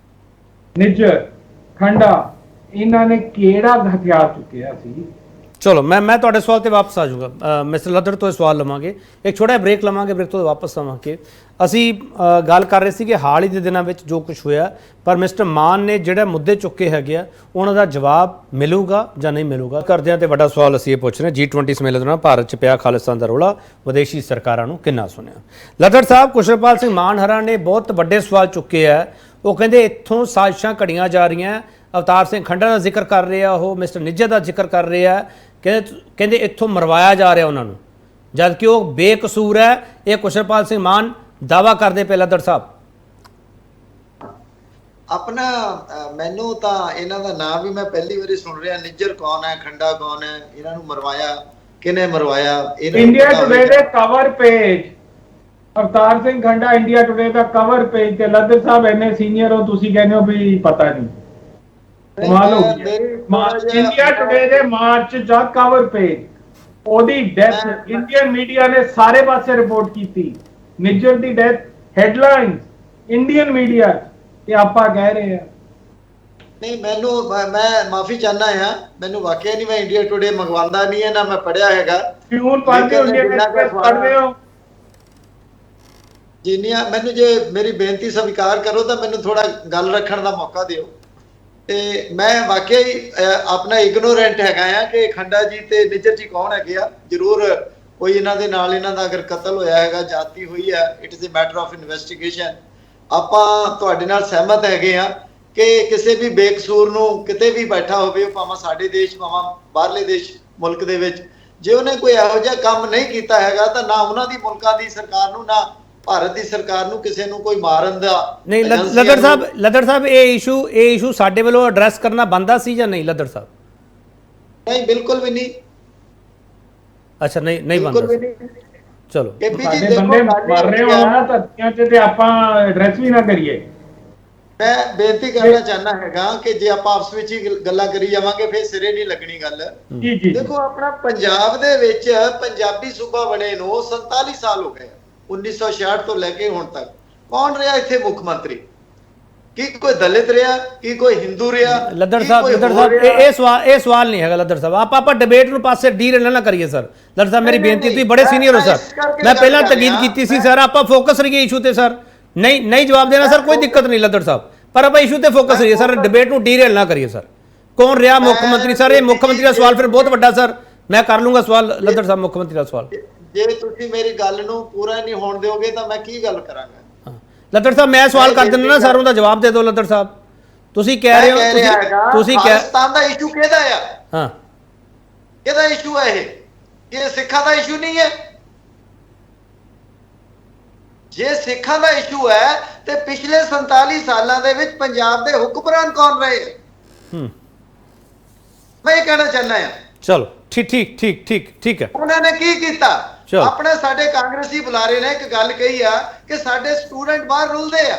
ਨਿੱਜਰ, ਖੰਡਾ, ਇਹਨਾਂ ਨੇ ਕਿਹੜਾ ਹਥਿਆਰ ਚੁੱਕਿਆ ਸੀ? ਚਲੋ ਮੈਂ ਤੁਹਾਡੇ ਸਵਾਲ ਤੇ ਵਾਪਸ ਆ ਜਾਊਗਾ। ਮਿਸਟਰ ਲੱਦੜ ਤੋਂ ਸਵਾਲ ਲਵਾਂਗੇ, ਇੱਕ ਛੋਟਾ ਬ੍ਰੇਕ ਲਵਾਂਗੇ, ਬ੍ਰੇਕ ਤੋਂ ਵਾਪਸ ਆਵਾਂਗੇ। ਅਸੀਂ ਗੱਲ ਕਰ ਰਹੇ ਸੀ ਕਿ ਹਾਲ ਹੀ ਦੇ ਦਿਨਾਂ ਵਿੱਚ ਜੋ ਕੁਝ ਹੋਇਆ, ਪਰ ਮਿਸਟਰ ਮਾਨ ਨੇ ਜਿਹੜੇ ਮੁੱਦੇ ਚੁੱਕੇ ਹੈਗੇ ਆ, ਉਹਨਾਂ ਦਾ ਜਵਾਬ ਮਿਲੂਗਾ ਜਾਂ ਨਹੀਂ ਮਿਲੂਗਾ ਕਰਦੇ ਆ। ਤੇ ਵੱਡਾ ਸਵਾਲ ਅਸੀਂ ਇਹ ਪੁੱਛ ਰਹੇ, G20 ਸੰਮੇਲਨ ਦੌਰਾਨ ਭਾਰਤ 'ਚ ਪਿਆ ਖਾਲਿਸਤਾਨ ਦਾ ਰੌਲਾ, ਵਿਦੇਸ਼ੀ ਸਰਕਾਰਾਂ ਨੂੰ ਕਿੰਨਾ ਸੁਣਿਆ? ਲੱਦੜ ਸਾਹਿਬ, ਖੁਸ਼ਰਪਾਲ ਸਿੰਘ ਮਾਨ ਹਰਾਂ ਨੇ ਬਹੁਤ ਵੱਡੇ ਸਵਾਲ ਚੁੱਕੇ ਆ। ਉਹ ਕਹਿੰਦੇ ਇੱਥੋਂ ਸਾਜ਼ਿਸ਼ਾਂ ਘੜੀਆਂ ਜਾ ਰਹੀਆਂ, ਅਵਤਾਰ ਸਿੰਘ ਖੰਡਾ ਦਾ ਜ਼ਿਕਰ ਕਰ ਰਹੇ ਆ, ਉਹ ਮਿਸਟਰ ਨਿੱਜਰ ਦਾ ਜ਼ਿਕਰ ਕਰ ਰਹੇ ਆ, ਕਹਿੰਦੇ ਇੱਥੋਂ ਮਰਵਾਇਆ ਜਾ ਰਿਹਾ ਉਹਨਾਂ ਨੂੰ, ਜਦ ਕਿ ਉਹ ਬੇਕਸੂਰ ਹੈ। ਇਹ ਖੁਸ਼ਰਪਾਲ ਸਿੰਘ ਮਾਨ ਦਾਵਾ ਕਰਦੇ ਪਏ। ਲੱਦੜ ਸਾਹਿਬ ਆਪਣਾ ਮੈਨੂੰ ਤਾਂ ਇਹਨਾਂ ਦਾ ਨਾਮ ਵੀ ਮੈਂ ਪਹਿਲੀ ਵਾਰੀ ਸੁਣ ਰਿਹਾ। ਨਿੱਜਰ ਕੌਣ ਹੈ, ਖੰਡਾ ਕੌਣ ਹੈ, ਇਹਨਾਂ ਨੂੰ ਮਰਵਾਇਆ ਕਿਹਨੇ ਮਰਵਾਇਆ? ਇੰਡੀਆ ਟੁਡੇ ਦੇ ਕਵਰ ਪੇਜ ਅਵਤਾਰ ਸਿੰਘ ਖੰਡਾ, ਇੰਡੀਆ ਟੁਡੇ ਦਾ ਕਵਰ ਪੇਜ ਤੇ ਲੱਦੜ ਸਾਹਿਬ ਇੰਨੇ ਸੀਨੀਅਰ ਹੋ, ਤੁਸੀਂ ਕਹਿੰਦੇ ਹੋ ਵੀ ਪਤਾ ਨਹੀਂ। ਕਮਾਲ ਹੋ ਗਈ। ਇੰਡੀਆ ਟੁਡੇ ਦੇ ਮਾਰਚ ਦਾ ਕਵਰ ਪੇਜ, ਉਹਦੀ ਡੈਥ ਇੰਡੀਅਨ ਮੀਡੀਆ ਨੇ ਸਾਰੇ ਪਾਸੇ ਰਿਪੋਰਟ ਕੀਤੀ। ਨਿੱਜਰ ਦੀ ਡੈਥ ਹੈਡਲਾਈਨਸ ਇੰਡੀਅਨ ਮੀਡੀਆ, ਤੇ ਆਪਾਂ ਕਹਿ ਰਹੇ ਆ ਨਹੀਂ। ਮੈਂ ਮਾਫੀ ਚਾਹਨਾ ਆ, ਮੈਨੂੰ ਵਾਕਿਆ ਨਹੀਂ, ਮੈਂ ਇੰਡੀਆ ਟੁਡੇ ਮੰਗਵਾਉਂਦਾ ਨਹੀਂ ਹੈ, ਨਾ ਮੈਂ ਪੜਿਆ ਹੈਗਾ। ਫਿਊਲ ਪਾਉਂਦੇ ਹੋ, ਪੜ੍ਹਦੇ ਹੋ ਜਿੰਨੀਆਂ ਮੈਨੂੰ, ਜੇ ਮੇਰੀ ਬੇਨਤੀ ਸਵੀਕਾਰ ਕਰੋ ਤਾਂ ਮੈਨੂੰ ਥੋੜਾ ਗੱਲ ਰੱਖਣ ਦਾ ਮੌਕਾ ਦਿਓ। ਤੇ ਮੈਂ ਵਾਕਿਆ ਹੀ ਆਪਣਾ ਇਗਨੋਰੈਂਟ ਹੈਗਾ ਆ ਕਿ ਖੰਡਾ ਜੀ ਤੇ ਨਿੱਜਰ ਜੀ ਕੌਣ ਹੈਗੇ ਆ। ਜ਼ਰੂਰ ਕੋਈ ਇਹਨਾਂ ਦੇ ਨਾਲ ਇਹਨਾਂ ਦਾ ਅਗਰ ਕਤਲ ਹੋਇਆ ਹੈਗਾ, ਜਾਤੀ ਹੋਈ ਹੈ, it is a matter of investigation. ਆਪਾਂ ਤੁਹਾਡੇ ਨਾਲ ਸਹਿਮਤ ਹੈਗੇ ਆ ਕਿ ਕਿਸੇ ਵੀ ਬੇਕਸੂਰ ਨੂੰ ਕਿਤੇ ਵੀ ਬੈਠਾ ਹੋਵੇ, ਭਾਵੇਂ ਸਾਡੇ ਦੇਸ਼ ਭਾਵੇਂ ਬਾਹਰਲੇ ਦੇਸ਼ ਮੁਲਕ ਦੇ ਵਿੱਚ, ਜੇ ਉਹਨੇ ਕੋਈ ਇਹੋ ਜਿਹਾ ਕੰਮ ਨਹੀਂ ਕੀਤਾ ਹੈਗਾ ਤਾਂ ਨਾ ਉਹਨਾਂ ਦੀ ਮੁਲਕਾਂ ਦੀ ਸਰਕਾਰ ਨੂੰ, ਨਾ ਭਾਰਤ ਦੀ ਸਰਕਾਰ ਨੂੰ ਕਿਸੇ ਨੂੰ ਕੋਈ ਮਾਰਨ ਦਾ ਨਹੀਂ। ਲੱਦੜ ਸਾਹਿਬ ਇਹ ਇਸ਼ੂ ਸਾਡੇ ਵੱਲੋਂ ਐਡਰੈਸ ਕਰਨਾ ਬੰਦਾ ਸੀ ਜਾਂ ਨਹੀਂ? ਲੱਦੜ ਸਾਹਿਬ ਨਹੀਂ, ਬਿਲਕੁਲ ਵੀ ਨਹੀਂ। ਅੱਛਾ, ਨਹੀਂ ਬੰਦਾ। ਚਲੋ, ਸਾਡੇ ਬੰਦੇ ਮਰ ਰਹੇ ਹੋਣ ਨਾ ਧਰਤੀਆਂ 'ਚ ਤੇ ਆਪਾਂ ਐਡਰੈਸ ਵੀ ਨਾ ਕਰੀਏ। ਮੈਂ ਬੇਨਤੀ ਕਰਨਾ ਚਾਹੁੰਦਾ ਹੈਗਾ ਕਿ ਜੇ ਆਪਾਂ ਆਪਸ ਵਿੱਚ ਹੀ ਗੱਲਾਂ ਕਰੀ ਜਾਵਾਂਗੇ ਫਿਰ ਸਿਰੇ ਨਹੀਂ ਲੱਗਣੀ ਗੱਲ। ਜੀ ਜੀ ਦੇਖੋ ਆਪਣਾ ਪੰਜਾਬ ਦੇ ਵਿੱਚ ਪੰਜਾਬੀ ਸੂਬਾ ਬਣੇ ਨੂੰ 47 ਸਾਲ ਹੋ ਗਏ 1966 ਤੋਂ ਲੈ ਕੇ ਹੁਣ ਤੱਕ। ਕੌਣ ਰਿਹਾ ਇੱਥੇ ਮੁੱਖ ਮੰਤਰੀ? ਕੀ ਕੋਈ ਦਲਿਤ ਰਿਹਾ, ਕੀ ਕੋਈ ਹਿੰਦੂ ਰਿਹਾ? ਲੱਦੜ ਸਾਹਿਬ ਇਹ ਸਵਾਲ ਨਹੀਂ ਹੈਗਾ ਲੱਦੜ ਸਾਹਿਬ। ਆਪਾਂ ਡਿਬੇਟ ਨੂੰ ਪਾਸੇ ਡੀਲ ਨਾ ਕਰੀਏ ਸਰ। ਲੱਦੜ ਸਾਹਿਬ ਮੇਰੀ ਬੇਨਤੀ, ਤੁਸੀਂ ਬੜੇ ਸੀਨੀਅਰ ਹੋ ਸਰ, ਮੈਂ ਪਹਿਲਾਂ ਤਕੀਦ ਕੀਤੀ ਸੀ ਸਰ, ਆਪਾਂ ਫੋਕਸ ਰਹੀਏ ਇਸ਼ੂ ਤੇ ਸਰ। ਨਹੀਂ ਜਵਾਬ ਦੇਣਾ ਸਰ, ਕੋਈ ਦਿੱਕਤ ਨਹੀਂ ਲੱਦੜ ਸਾਹਿਬ, ਪਰ ਆਪਾਂ ਇਸ਼ੂ ਤੇ ਫੋਕਸ ਰਹੀਏ ਸਰ, ਡਿਬੇਟ ਨੂੰ ਡੀਲ ਨਾ ਕਰੀਏ ਸਰ। ਕੌਣ ਰਿਹਾ ਮੁੱਖ ਮੰਤਰੀ ਸਰ? ਇਹ ਮੁੱਖ ਮੰਤਰੀ ਦਾ ਸਵਾਲ ਫਿਰ ਬਹੁਤ ਵੱਡਾ ਸਰ, ਮੈਂ ਕਰ ਲੂੰਗਾ ਸਵਾਲ ਲੱਦੜ ਸਾਹਿਬ, ਮੁੱਖ ਮੰਤਰੀ ਦਾ ਸਵਾਲ। ਜੇ ਤੁਸੀਂ ਮੇਰੀ ਗੱਲ ਨੂੰ ਪੂਰਾ ਨਹੀਂ ਹੋਣ ਦਿਓਗੇ ਤਾਂ ਮੈਂ ਕੀ ਗੱਲ ਕਰਾਂਗਾ? ਲੱਦੜ ਸਾਹਿਬ ਮੈਂ ਸਵਾਲ ਕਰ ਦਿੰਦਾ ਨਾ ਸਰ, ਉਹਦਾ ਜਵਾਬ ਦੇ ਦਿਓ ਲੱਦੜ ਸਾਹਿਬ। ਤੁਸੀਂ ਕਹਿ ਰਹੇ ਹੋ ਤੁਸੀਂ ਖਾਲਿਸਤਾਨ ਦਾ ਇਸ਼ੂ ਕਿਹਦਾ ਆ? ਹਾਂ, ਕਿਹਦਾ ਇਸ਼ੂ ਹੈ ਇਹ ਸਿੱਖਾਂ ਦਾ ਇਸ਼ੂ ਨਹੀਂ ਹੈ। ਜੇ ਸਿੱਖਾਂ ਦਾ ਇਸ਼ੂ ਹੈ ਤੇ ਪਿਛਲੇ 47 ਸਾਲਾਂ ਦੇ ਵਿੱਚ ਪੰਜਾਬ ਦੇ ਹੁਕਮਰਾਨ ਕੌਣ ਰਹੇ? ਮੈਂ ਇਹ ਕਹਿਣਾ ਚਾਹੁੰਦਾ ਆ। ਚਲੋ ਠੀਕ ਹੈ। ਉਹਨਾਂ ਨੇ ਕੀ ਕੀਤਾ? ਆਪਣੇ ਸਾਡੇ ਕਾਂਗਰਸੀ ਬੁਲਾਰੇ ਨੇ ਇੱਕ ਗੱਲ ਕਹੀ ਆ ਕਿ ਸਾਡੇ ਸਟੂਡੈਂਟ ਬਾਹਰ ਰੁਲਦੇ ਆ।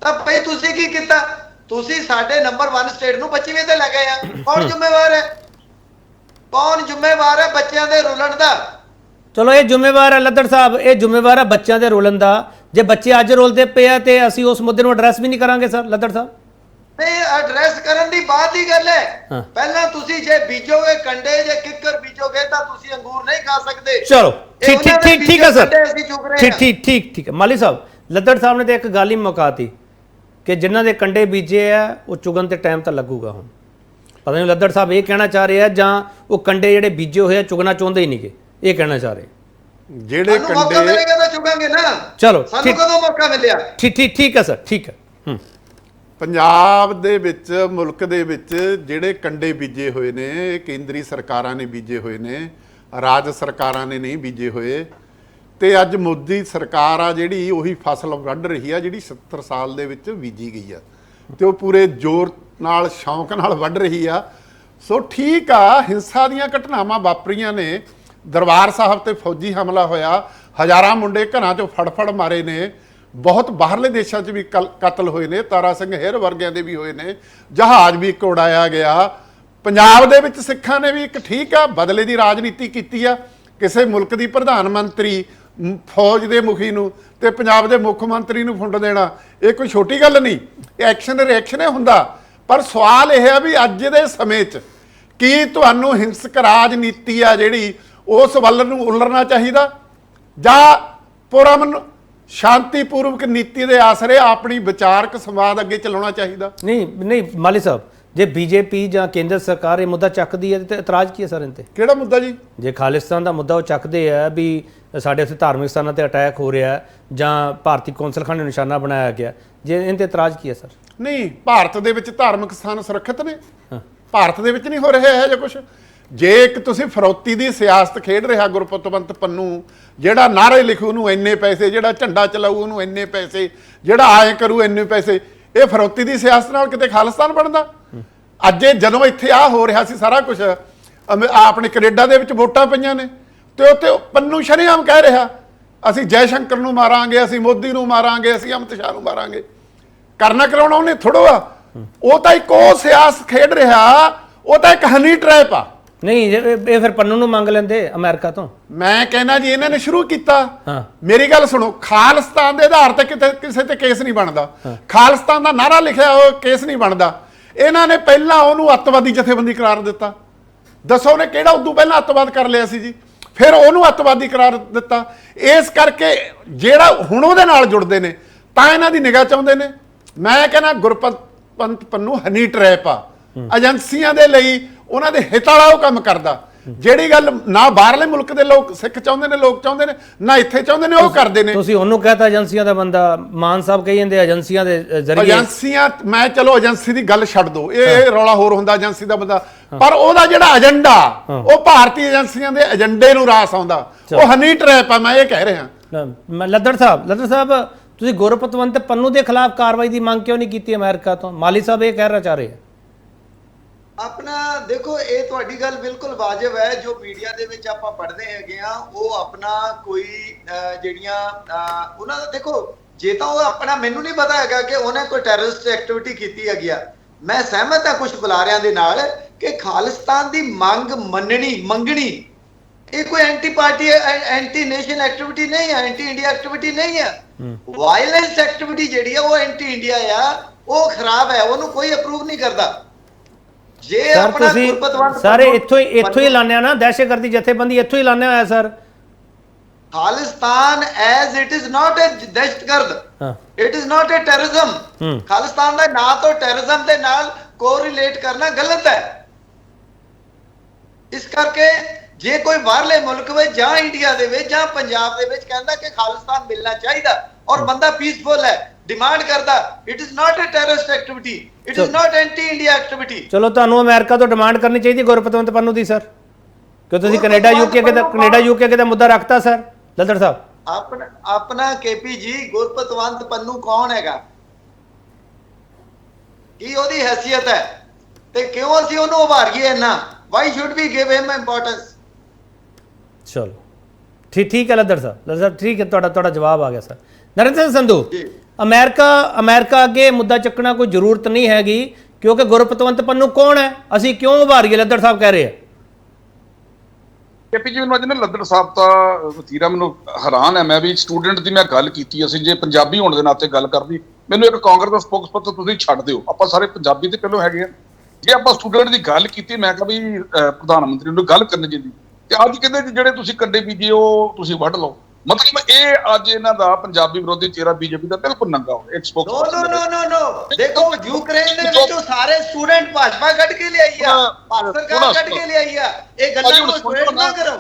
ਤਾਂ ਭਾਈ ਤੁਸੀਂ ਕੀ ਕੀਤਾ? ਤੁਸੀਂ ਸਾਡੇ ਨੰਬਰ 1 ਸਟੇਟ ਨੂੰ 25ਵੇਂ ਤੇ ਲੈ ਗਏ ਆ। ਕੌਣ ਜ਼ਿੰਮੇਵਾਰ ਹੈ? ਕੌਣ ਜ਼ਿੰਮੇਵਾਰ ਹੈ ਬੱਚਿਆਂ ਦੇ ਰੁਲਣ ਦਾ? ਚਲੋ ਇਹ ਜ਼ਿੰਮੇਵਾਰ ਹੈ ਲੱਦੜ ਸਾਹਿਬ, ਇਹ ਜ਼ਿੰਮੇਵਾਰ ਹੈ ਬੱਚਿਆਂ ਦੇ ਰੋਲਣ ਦਾ। ਜੇ ਬੱਚੇ ਅੱਜ ਰੋਲਦੇ ਪਏ ਆ ਤੇ ਅਸੀਂ ਉਸ ਮੁੱਦੇ ਨੂੰ ਐਡਰੈਸ ਵੀ ਨਹੀਂ ਕਰਾਂਗੇ ਸਰ ਲੱਦੜ ਸਾਹਿਬ। ਨਹੀਂ, ਐਡਰੈਸ ਕਰਨ ਦੀ ਬਾਤ ਦੀ ਗੱਲ ਹੈ। ਪਹਿਲਾਂ ਤੁਸੀਂ ਜੇ ਬੀਜੋਗੇ ਕੰਡੇ, ਜੇ ਕਿੱਕਰ ਬੀਜੋਗੇ ਤਾਂ ਤੁਸੀਂ ਅੰਗੂਰ ਨਹੀਂ ਖਾ ਸਕਦੇ। ਚਲੋ ਠੀਕ ਹੈ ਸਰ, ਠੀਕ ਹੈ। ਮਾਲੀ ਸਾਹਿਬ, ਲੱਦੜ ਸਾਹਿਬ ਨੇ ਤੇ ਇੱਕ ਗੱਲ ਹੀ ਮੁਕਾਤੀ ਕਿ ਜਿਨ੍ਹਾਂ ਦੇ ਕੰਡੇ ਬੀਜੇ ਆ ਉਹ ਚੁਗਣ ਤੇ ਟਾਈਮ ਤਾਂ ਲੱਗੂਗਾ। ਹੁਣ ਪਤਾ ਨਹੀਂ ਲੱਦੜ ਸਾਹਿਬ ਇਹ ਕਹਿਣਾ ਚਾਹ ਰਹੇ ਆ ਜਾਂ ਉਹ ਕੰਡੇ ਜਿਹੜੇ ਬੀਜੇ ਹੋਏ ਆ ਚੁਗਣਾ ਚਾਹੁੰਦੇ ਹੀ ਨਹੀਂਗੇ, ਇਹ ਕਹਿਣਾ ਚਾਹ ਰਹੇ ਜਿਹੜੇ ਮੌਕਾ ਮਿਲੇਗਾ ਤਾਂ ਚੁਗਾਂਗੇ ਨਾ। ਚਲੋ ਸਾਨੂੰ ਕਦੋਂ ਮੌਕਾ ਮਿਲਿਆ? ਠੀਕ ਹੈ ਸਰ, ਠੀਕ ਹੈ। ਪੰਜਾਬ ਦੇ ਵਿੱਚ, ਮੁਲਕ ਦੇ ਵਿੱਚ ਜਿਹੜੇ ਕੰਡੇ ਬੀਜੇ ਹੋਏ ਨੇ ਇਹ ਕੇਂਦਰੀ ਸਰਕਾਰਾਂ ਨੇ ਬੀਜੇ ਹੋਏ ਨੇ, ਰਾਜ ਸਰਕਾਰਾਂ ਨੇ ਨਹੀਂ ਬੀਜੇ ਹੋਏ। ਤੇ ਅੱਜ ਮੋਦੀ ਸਰਕਾਰ ਆ ਜਿਹੜੀ ਉਹੀ ਫਸਲ ਵੱਢ ਰਹੀ ਆ ਜਿਹੜੀ 70 ਸਾਲ ਦੇ ਵਿੱਚ ਬੀਜੀ ਗਈ ਆ, ਤੇ ਉਹ ਪੂਰੇ ਜ਼ੋਰ ਨਾਲ ਸ਼ੌਂਕ ਨਾਲ ਵੱਢ ਰਹੀ ਆ। ਸੋ ਠੀਕ ਆ, ਹਿੰਸਾ ਦੀਆਂ ਘਟਨਾਵਾਂ ਵਾਪਰੀਆਂ ਨੇ, ਦਰਬਾਰ ਸਾਹਿਬ ਤੇ ਫੌਜੀ ਹਮਲਾ ਹੋਇਆ, ਹਜ਼ਾਰਾਂ ਮੁੰਡੇ ਘਰਾਂ 'ਚੋਂ ਫੜ ਮਾਰੇ ਨੇ, ਬਹੁਤ ਬਾਹਰਲੇ ਦੇਸ਼ਾਂ 'ਚ ਵੀ ਕਤਲ ਹੋਏ ਨੇ, ਤਾਰਾ ਸਿੰਘ ਹੇਰ ਵਰਗਿਆਂ ਦੇ ਵੀ ਹੋਏ ਨੇ, ਜਹਾਜ਼ ਵੀ ਇੱਕ ਉਡਾਇਆ ਗਿਆ। ਪੰਜਾਬ ਦੇ ਵਿੱਚ ਸਿੱਖਾਂ ਨੇ ਵੀ ਇੱਕ ਠੀਕ ਆ ਬਦਲੇ ਦੀ ਰਾਜਨੀਤੀ ਕੀਤੀ ਆ। ਕਿਸੇ ਮੁਲਕ ਦੀ ਪ੍ਰਧਾਨ ਮੰਤਰੀ, ਫੌਜ ਦੇ ਮੁਖੀ ਨੂੰ ਤੇ ਪੰਜਾਬ ਦੇ ਮੁੱਖ ਮੰਤਰੀ ਨੂੰ ਫੁੰਡ ਦੇਣਾ ਇਹ ਕੋਈ ਛੋਟੀ ਗੱਲ ਨਹੀਂ, ਇਹ ਐਕਸ਼ਨ ਰਿਐਕਸ਼ਨ ਹੀ ਹੁੰਦਾ। ਪਰ ਸਵਾਲ ਇਹ ਹੈ ਵੀ ਅੱਜ ਦੇ ਸਮੇਂ 'ਚ ਕੀ ਤੁਹਾਨੂੰ ਹਿੰਸਕ ਰਾਜਨੀਤੀ ਆ ਜਿਹੜੀ ਉਸ ਵੱਲ ਨੂੰ ਉਲਰਨਾ ਚਾਹੀਦਾ ਜਾਂ ਪੁਰਅਮਨ ਸ਼ਾਂਤੀਪੂਰਵਕ ਨੀਤੀ ਦੇ ਆਸਰੇ ਆਪਣੀ ਵਿਚਾਰਕ ਸੰਵਾਦ ਅੱਗੇ ਚਲਾਉਣਾ ਚਾਹੀਦਾ? ਨਹੀਂ ਮਾਲੀ ਸਾਹਿਬ, ਜੇ ਬੀਜੇਪੀ ਜਾਂ ਕੇਂਦਰ ਸਰਕਾਰ ਇਹ ਮੁੱਦਾ ਚੱਕਦੀ ਹੈ ਤੇ ਇਤਰਾਜ਼ ਕੀ ਹੈ ਸਰ ਇਹਨਾਂ ਤੇ? ਕਿਹੜਾ ਮੁੱਦਾ ਜੀ? ਜੇ ਖਾਲਿਸਤਾਨ ਦਾ ਮੁੱਦਾ ਉਹ ਚੱਕਦੇ ਆ ਵੀ ਸਾਡੇ ਉੱਥੇ ਧਾਰਮਿਕ ਸਥਾਨਾਂ ਤੇ ਅਟੈਕ ਹੋ ਰਿਹਾ ਜਾਂ ਭਾਰਤੀ ਕੌਂਸਲਖਾਨੇ ਨੂੰ ਨਿਸ਼ਾਨਾ ਬਣਾਇਆ ਗਿਆ, ਜੇ ਇਹਨਾਂ ਤੇ ਇਤਰਾਜ਼ ਕੀ ਹੈ ਸਰ? ਨਹੀਂ, ਭਾਰਤ ਦੇ ਵਿੱਚ ਧਾਰਮਿਕ ਸਥਾਨ ਸੁਰੱਖਿਅਤ ਨੇ, ਭਾਰਤ ਦੇ ਵਿੱਚ ਨਹੀਂ ਹੋ ਰਿਹਾ ਇਹ ਜਿਹਾ ਕੁਛ। ਜੇ ਇੱਕ ਤੁਸੀਂ ਫਰੌਤੀ ਦੀ ਸਿਆਸਤ ਖੇਡ ਰਿਹਾ ਗੁਰਪਤਵੰਤ ਪੰਨੂ, ਜਿਹੜਾ ਨਾਰੇ ਲਿਖੂ ਉਹਨੂੰ ਇੰਨੇ ਪੈਸੇ, ਜਿਹੜਾ ਝੰਡਾ ਚਲਾਊ ਉਹਨੂੰ ਇੰਨੇ ਪੈਸੇ, ਜਿਹੜਾ ਆਏ ਕਰੂ ਇੰਨੇ ਪੈਸੇ, ਇਹ ਫਰੌਤੀ ਦੀ ਸਿਆਸਤ ਨਾਲ ਕਿਤੇ ਖਾਲਿਸਤਾਨ ਬਣਦਾ? ਅੱਜ ਜਦੋਂ ਇੱਥੇ ਆ ਹੋ ਰਿਹਾ ਸੀ ਸਾਰਾ ਕੁਝ, ਆਪਣੇ ਕੈਨੇਡਾ ਦੇ ਵਿੱਚ ਵੋਟਾਂ ਪਈਆਂ ਨੇ ਤੇ ਉੱਥੇ ਪੰਨੂ ਸ਼ਰੇਆਮ ਕਹਿ ਰਿਹਾ ਅਸੀਂ ਜੈ ਸ਼ੰਕਰ ਨੂੰ ਮਾਰਾਂਗੇ, ਅਸੀਂ ਮੋਦੀ ਨੂੰ ਮਾਰਾਂਗੇ, ਅਸੀਂ ਅਮਿਤ ਸ਼ਾਹ ਨੂੰ ਮਾਰਾਂਗੇ। ਕਰਨਾ ਕਰਾਉਣਾ ਉਹਨੇ ਥੋੜੋ ਆ, ਉਹ ਤਾਂ ਇੱਕ ਉਹ ਸਿਆਸਤ ਖੇਡ ਰਿਹਾ, ਉਹ ਤਾਂ ਇੱਕ ਹਨੀ ਟ੍ਰੈਪ ਆ। ਨਹੀਂ ਇਹ ਫਿਰ ਪੰਨੂ ਨੂੰ ਮੰਗ ਲੈਂਦੇ ਅਮਰੀਕਾ ਤੋਂ। ਮੈਂ ਕਹਿੰਦਾ ਜੀ ਇਹਨਾਂ ਨੇ ਸ਼ੁਰੂ ਕੀਤਾ। ਮੇਰੀ ਗੱਲ ਸੁਣੋ, ਖਾਲਿਸਤਾਨ ਦੇ ਆਧਾਰ ਤੇ ਕਿਸੇ ਤੇ ਕੇਸ ਨਹੀਂ ਬਣਦਾ, ਖਾਲਿਸਤਾਨ ਦਾ ਨਾਰਾ ਲਿਖਿਆ ਉਹ ਕੇਸ ਨਹੀਂ ਬਣਦਾ। ਇਹਨਾਂ ਨੇ ਪਹਿਲਾਂ ਉਹਨੂੰ ਅੱਤਵਾਦੀ ਜਥੇਬੰਦੀ ਕਰਾਰ ਦਿੱਤਾ। ਦੱਸੋ ਉਹਨੇ ਕਿਹੜਾ ਉਦੋਂ ਪਹਿਲਾਂ ਅੱਤਵਾਦ ਕਰ ਲਿਆ ਸੀ ਜੀ? ਫਿਰ ਉਹਨੂੰ ਅੱਤਵਾਦੀ ਕਰਾਰ ਦਿੱਤਾ। ਇਸ ਕਰਕੇ ਜਿਹੜਾ ਹੁਣ ਉਹਦੇ ਨਾਲ ਜੁੜਦੇ ਨੇ ਤਾਂ ਇਹਨਾਂ ਦੀ ਨਿਗਾਹ ਚਾਹੁੰਦੇ ਨੇ। ਮੈਂ ਕਹਿੰਦਾ ਗੁਰਪਤਵੰਤ ਪੰਨੂ ਹਨੀ ਟ੍ਰੈਪ ਆ, ਏਜੰਸੀਆਂ ਦੇ ਲਈ ਉਹਨਾਂ ਦੇ ਹਿੱਤ ਵਾਲਾ ਉਹ ਕੰਮ ਕਰਦਾ। ਜਿਹੜੀ ਗੱਲ ਨਾ ਬਾਹਰਲੇ ਮੁਲਕ ਦੇ ਲੋਕ ਸਿੱਖ ਚਾਹੁੰਦੇ ਨੇ, ਲੋਕ ਚਾਹੁੰਦੇ ਨੇ, ਨਾ ਇੱਥੇ ਚਾਹੁੰਦੇ ਨੇ, ਉਹ ਕਰਦੇ ਨੇ। ਤੁਸੀਂ ਉਹਨੂੰ ਕਹਤਾ ਏਜੰਸੀਆਂ ਦਾ ਬੰਦਾ, ਮਾਨ ਸਾਹਿਬ ਕਹੀ ਜਾਂਦੇ ਏਜੰਸੀਆਂ ਦੇ ਜ਼ਰੀਏ। ਏਜੰਸੀਆਂ, ਮੈਂ ਚਲੋ ਏਜੰਸੀ ਦੀ ਗੱਲ ਛੱਡ ਦੋ, ਇਹ ਰੌਲਾ ਹੋਰ ਹੁੰਦਾ ਏਜੰਸੀ ਦਾ ਬੰਦਾ, ਪਰ ਉਹਦਾ ਜਿਹੜਾ ਏਜੰਡਾ ਉਹ ਭਾਰਤੀ ਏਜੰਸੀਆਂ ਦੇ ਏਜੰਡੇ ਨੂੰ ਰਾਸ ਆਉਂਦਾ, ਉਹ ਹਨੀ ਟ੍ਰੈਪ ਆ। ਮੈਂ ਇਹ ਕਹਿ ਰਿਹਾ। ਲੱਦੜ ਸਾਹਿਬ ਤੁਸੀਂ ਗੁਰਪਤਵੰਤ ਪੰਨੂ ਦੇ ਖਿਲਾਫ ਕਾਰਵਾਈ ਦੀ ਮੰਗ ਕਿਉਂ ਨਹੀਂ ਕੀਤੀ ਅਮਰੀਕਾ ਤੋਂ? ਮਾਲੀ ਸਾਹਿਬ ਇਹ ਕਹਿਣਾ ਚਾਹ ਰਹੇ ਆ। ਆਪਣਾ ਦੇਖੋ, ਇਹ ਤੁਹਾਡੀ ਗੱਲ ਬਿਲਕੁਲ ਵਾਜਬ ਹੈ। ਜੋ ਮੀਡੀਆ ਦੇ ਵਿੱਚ ਆਪਾਂ ਪੜ੍ਹਦੇ ਹੈਗੇ ਆ, ਉਹ ਆਪਣਾ ਕੋਈ ਜਿਹੜੀਆਂ ਉਹਨਾਂ ਦਾ ਦੇਖੋ, ਜੇ ਤਾਂ ਉਹ ਆਪਣਾ, ਮੈਨੂੰ ਨਹੀਂ ਪਤਾ ਹੈਗਾ ਕਿ ਉਹਨੇ ਕੋਈ ਟੈਰਰਿਸਟ ਐਕਟੀਵਿਟੀ ਕੀਤੀ ਹੈਗੀ ਆ। ਮੈਂ ਸਹਿਮਤ ਹਾਂ ਕੁਝ ਬੁਲਾਰਿਆਂ ਦੇ ਨਾਲ ਕਿ ਖਾਲਿਸਤਾਨ ਦੀ ਮੰਗਣੀ ਇਹ ਕੋਈ anti party anti nation activity ਨਹੀਂ ਹੈ, ਐਂਟੀ ਇੰਡੀਆ ਐਕਟੀਵਿਟੀ ਨਹੀਂ ਹੈ। ਵਾਇਲੈਂਸ ਐਕਟੀਵਿਟੀ ਜਿਹੜੀ ਆ ਉਹ ਐਂਟੀ ਇੰਡੀਆ ਆ, ਉਹ ਖਰਾਬ ਹੈ, ਉਹਨੂੰ ਕੋਈ ਅਪਰੂਵ ਨਹੀਂ ਕਰਦਾ। ਜੇ ਸਰ ਆਪਣਾ ਤੁਸੀਂ ਗੁਰਬਤਵੰਤ ਸਾਰੇ ਇੱਥੋਂ ਹੀ ਲਾਉਂਦੇ ਆ ਨਾ, ਦਹਿਸ਼ਤਗਰਦੀ ਜਥੇਬੰਦੀ ਇੱਥੋਂ ਹੀ ਲਾਉਂਦੇ ਹੋਇਆ sir. Khalistan as it is not a ਦਹਿਸ਼ਤਗਰਦ, it is not a terrorism. Khalistan ਦਾ ਨਾਂ ਤੋਂ ਟੈਰਰਿਜ਼ਮ ਦੇ ਨਾਲ ਕੋਰਿਲੇਟ ਕਰਨਾ ਗਲਤ ਹੈ। ਇਸ ਕਰਕੇ ਜੇ ਕੋਈ ਬਾਹਰਲੇ ਮੁਲਕ ਵਿੱਚ ਜਾਂ ਇੰਡੀਆ ਦੇ ਵਿੱਚ ਜਾਂ ਪੰਜਾਬ ਦੇ ਵਿੱਚ ਕਹਿੰਦਾ ਕਿ ਖਾਲਿਸਤਾਨ ਮਿਲਣਾ ਚਾਹੀਦਾ ਔਰ ਬੰਦਾ ਪੀਸਫੁਲ ਹੈ, ਡਿਮਾਂਡ ਕਰਦਾ, it is not a terrorist activity, it is not anti India activity. ਚਲੋ ਤੁਹਾਨੂੰ ਅਮਰੀਕਾ ਤੋਂ ਡਿਮਾਂਡ ਕਰਨੀ ਚਾਹੀਦੀ ਗੁਰਪਤਵੰਤ ਪੰਨੂ ਦੀ ਸਰ, ਕਿ ਤੁਸੀਂ ਕੈਨੇਡਾ ਯੂਕੇ ਦਾ ਮੁੱਦਾ ਰੱਖਤਾ ਸਰ। ਲੱਦੜ ਸਾਹਿਬ ਆਪਣਾ ਕੇਪੀ ਜੀ ਗੁਰਪਤਵੰਤ ਪੰਨੂ ਕੌਣ ਹੈਗਾ, ਕੀ ਉਹਦੀ ਹੈਸੀਅਤ ਹੈ ਤੇ ਕਿਉਂ ਅਸੀਂ ਉਹਨੂੰ ਉਭਾਰੀਏ ਇੰਨਾ? Why should we give him importance? ਚਲੋ ਠੀਕ ਹੈ ਲੱਦੜ ਸਾਹਿਬ, ਠੀਕ ਹੈ, ਤੁਹਾਡਾ ਜਵਾਬ ਆ ਗਿਆ ਸਰ। ਨਰਿੰਦਰ ਸਿੰਘ ਸੰਧੂ, ਅਮਰੀਕਾ ਅੱਗੇ ਮੁੱਦਾ ਚੱਕਣਾ ਕੋਈ ਜ਼ਰੂਰਤ ਨਹੀਂ ਹੈਗੀ ਕਿਉਂਕਿ ਗੁਰਪਤਵੰਤ ਪੰਨੂ ਕੌਣ ਹੈ, ਅਸੀਂ ਕਿਉਂ ਉਭਾਰੀਏ? ਲੱਦੜ ਸਾਹਿਬ ਕਹਿ ਰਹੇ ਆ। ਕੇਪੀ ਜੀ ਮੈਨੂੰ ਅੱਜ ਨਾ ਲੱਦੜ ਸਾਹਿਬ ਤਾਂ ਵਤੀਰਾ ਮੈਨੂੰ ਹੈਰਾਨ ਹੈ। ਮੈਂ ਵੀ ਸਟੂਡੈਂਟ ਦੀ ਮੈਂ ਗੱਲ ਕੀਤੀ, ਅਸੀਂ ਜੇ ਪੰਜਾਬੀ ਹੋਣ ਦੇ ਨਾਤੇ ਗੱਲ ਕਰਦੀ, ਮੈਨੂੰ ਇੱਕ ਕਾਂਗਰਸ ਦਾ ਸਪੋਕਸਪਰਸਨ ਤੁਸੀਂ ਛੱਡ ਦਿਓ, ਆਪਾਂ ਸਾਰੇ ਪੰਜਾਬੀ ਤੇ ਪਹਿਲੋਂ ਹੈਗੇ ਆ। ਜੇ ਆਪਾਂ ਸਟੂਡੈਂਟ ਦੀ ਗੱਲ ਕੀਤੀ, ਮੈਂ ਕਿਹਾ ਵੀ ਪ੍ਰਧਾਨ ਮੰਤਰੀ ਨੂੰ ਗੱਲ ਕਰਨੀ ਚਾਹੀਦੀ, ਤੇ ਅੱਜ ਕਹਿੰਦੇ ਜਿਹੜੇ ਤੁਸੀਂ ਕੰਡੇ ਬੀਜੇ ਉਹ ਤੁਸੀਂ ਵੱਢ ਲਓ। ਮਤਲਬ ਇਹ ਅੱਜ ਇਹਨਾਂ ਦਾ ਪੰਜਾਬੀ ਵਿਰੋਧੀ ਚਿਹਰਾ ਬੀਜੇਪੀ ਦਾ ਬਿਲਕੁਲ ਨੰਗਾ ਹੋ ਇੱਕ ਸਪੋਕਸਪਰਸਨ। ਨੋ ਦੇਖੋ, ਯੂਕਰੇਨ ਦੇ ਵਿੱਚੋਂ ਸਾਰੇ ਸਟੂਡੈਂਟ ਭਾਜਪਾ ਕੱਢ ਕੇ ਲਿਆਈ ਆ, ਭਾਰਤ ਸਰਕਾਰ ਕੱਢ ਕੇ ਲਿਆਈ ਆ। ਇਹ ਗੱਲਾਂ ਨੂੰ ਸਪੋਰਟ ਨਾ ਕਰੋ।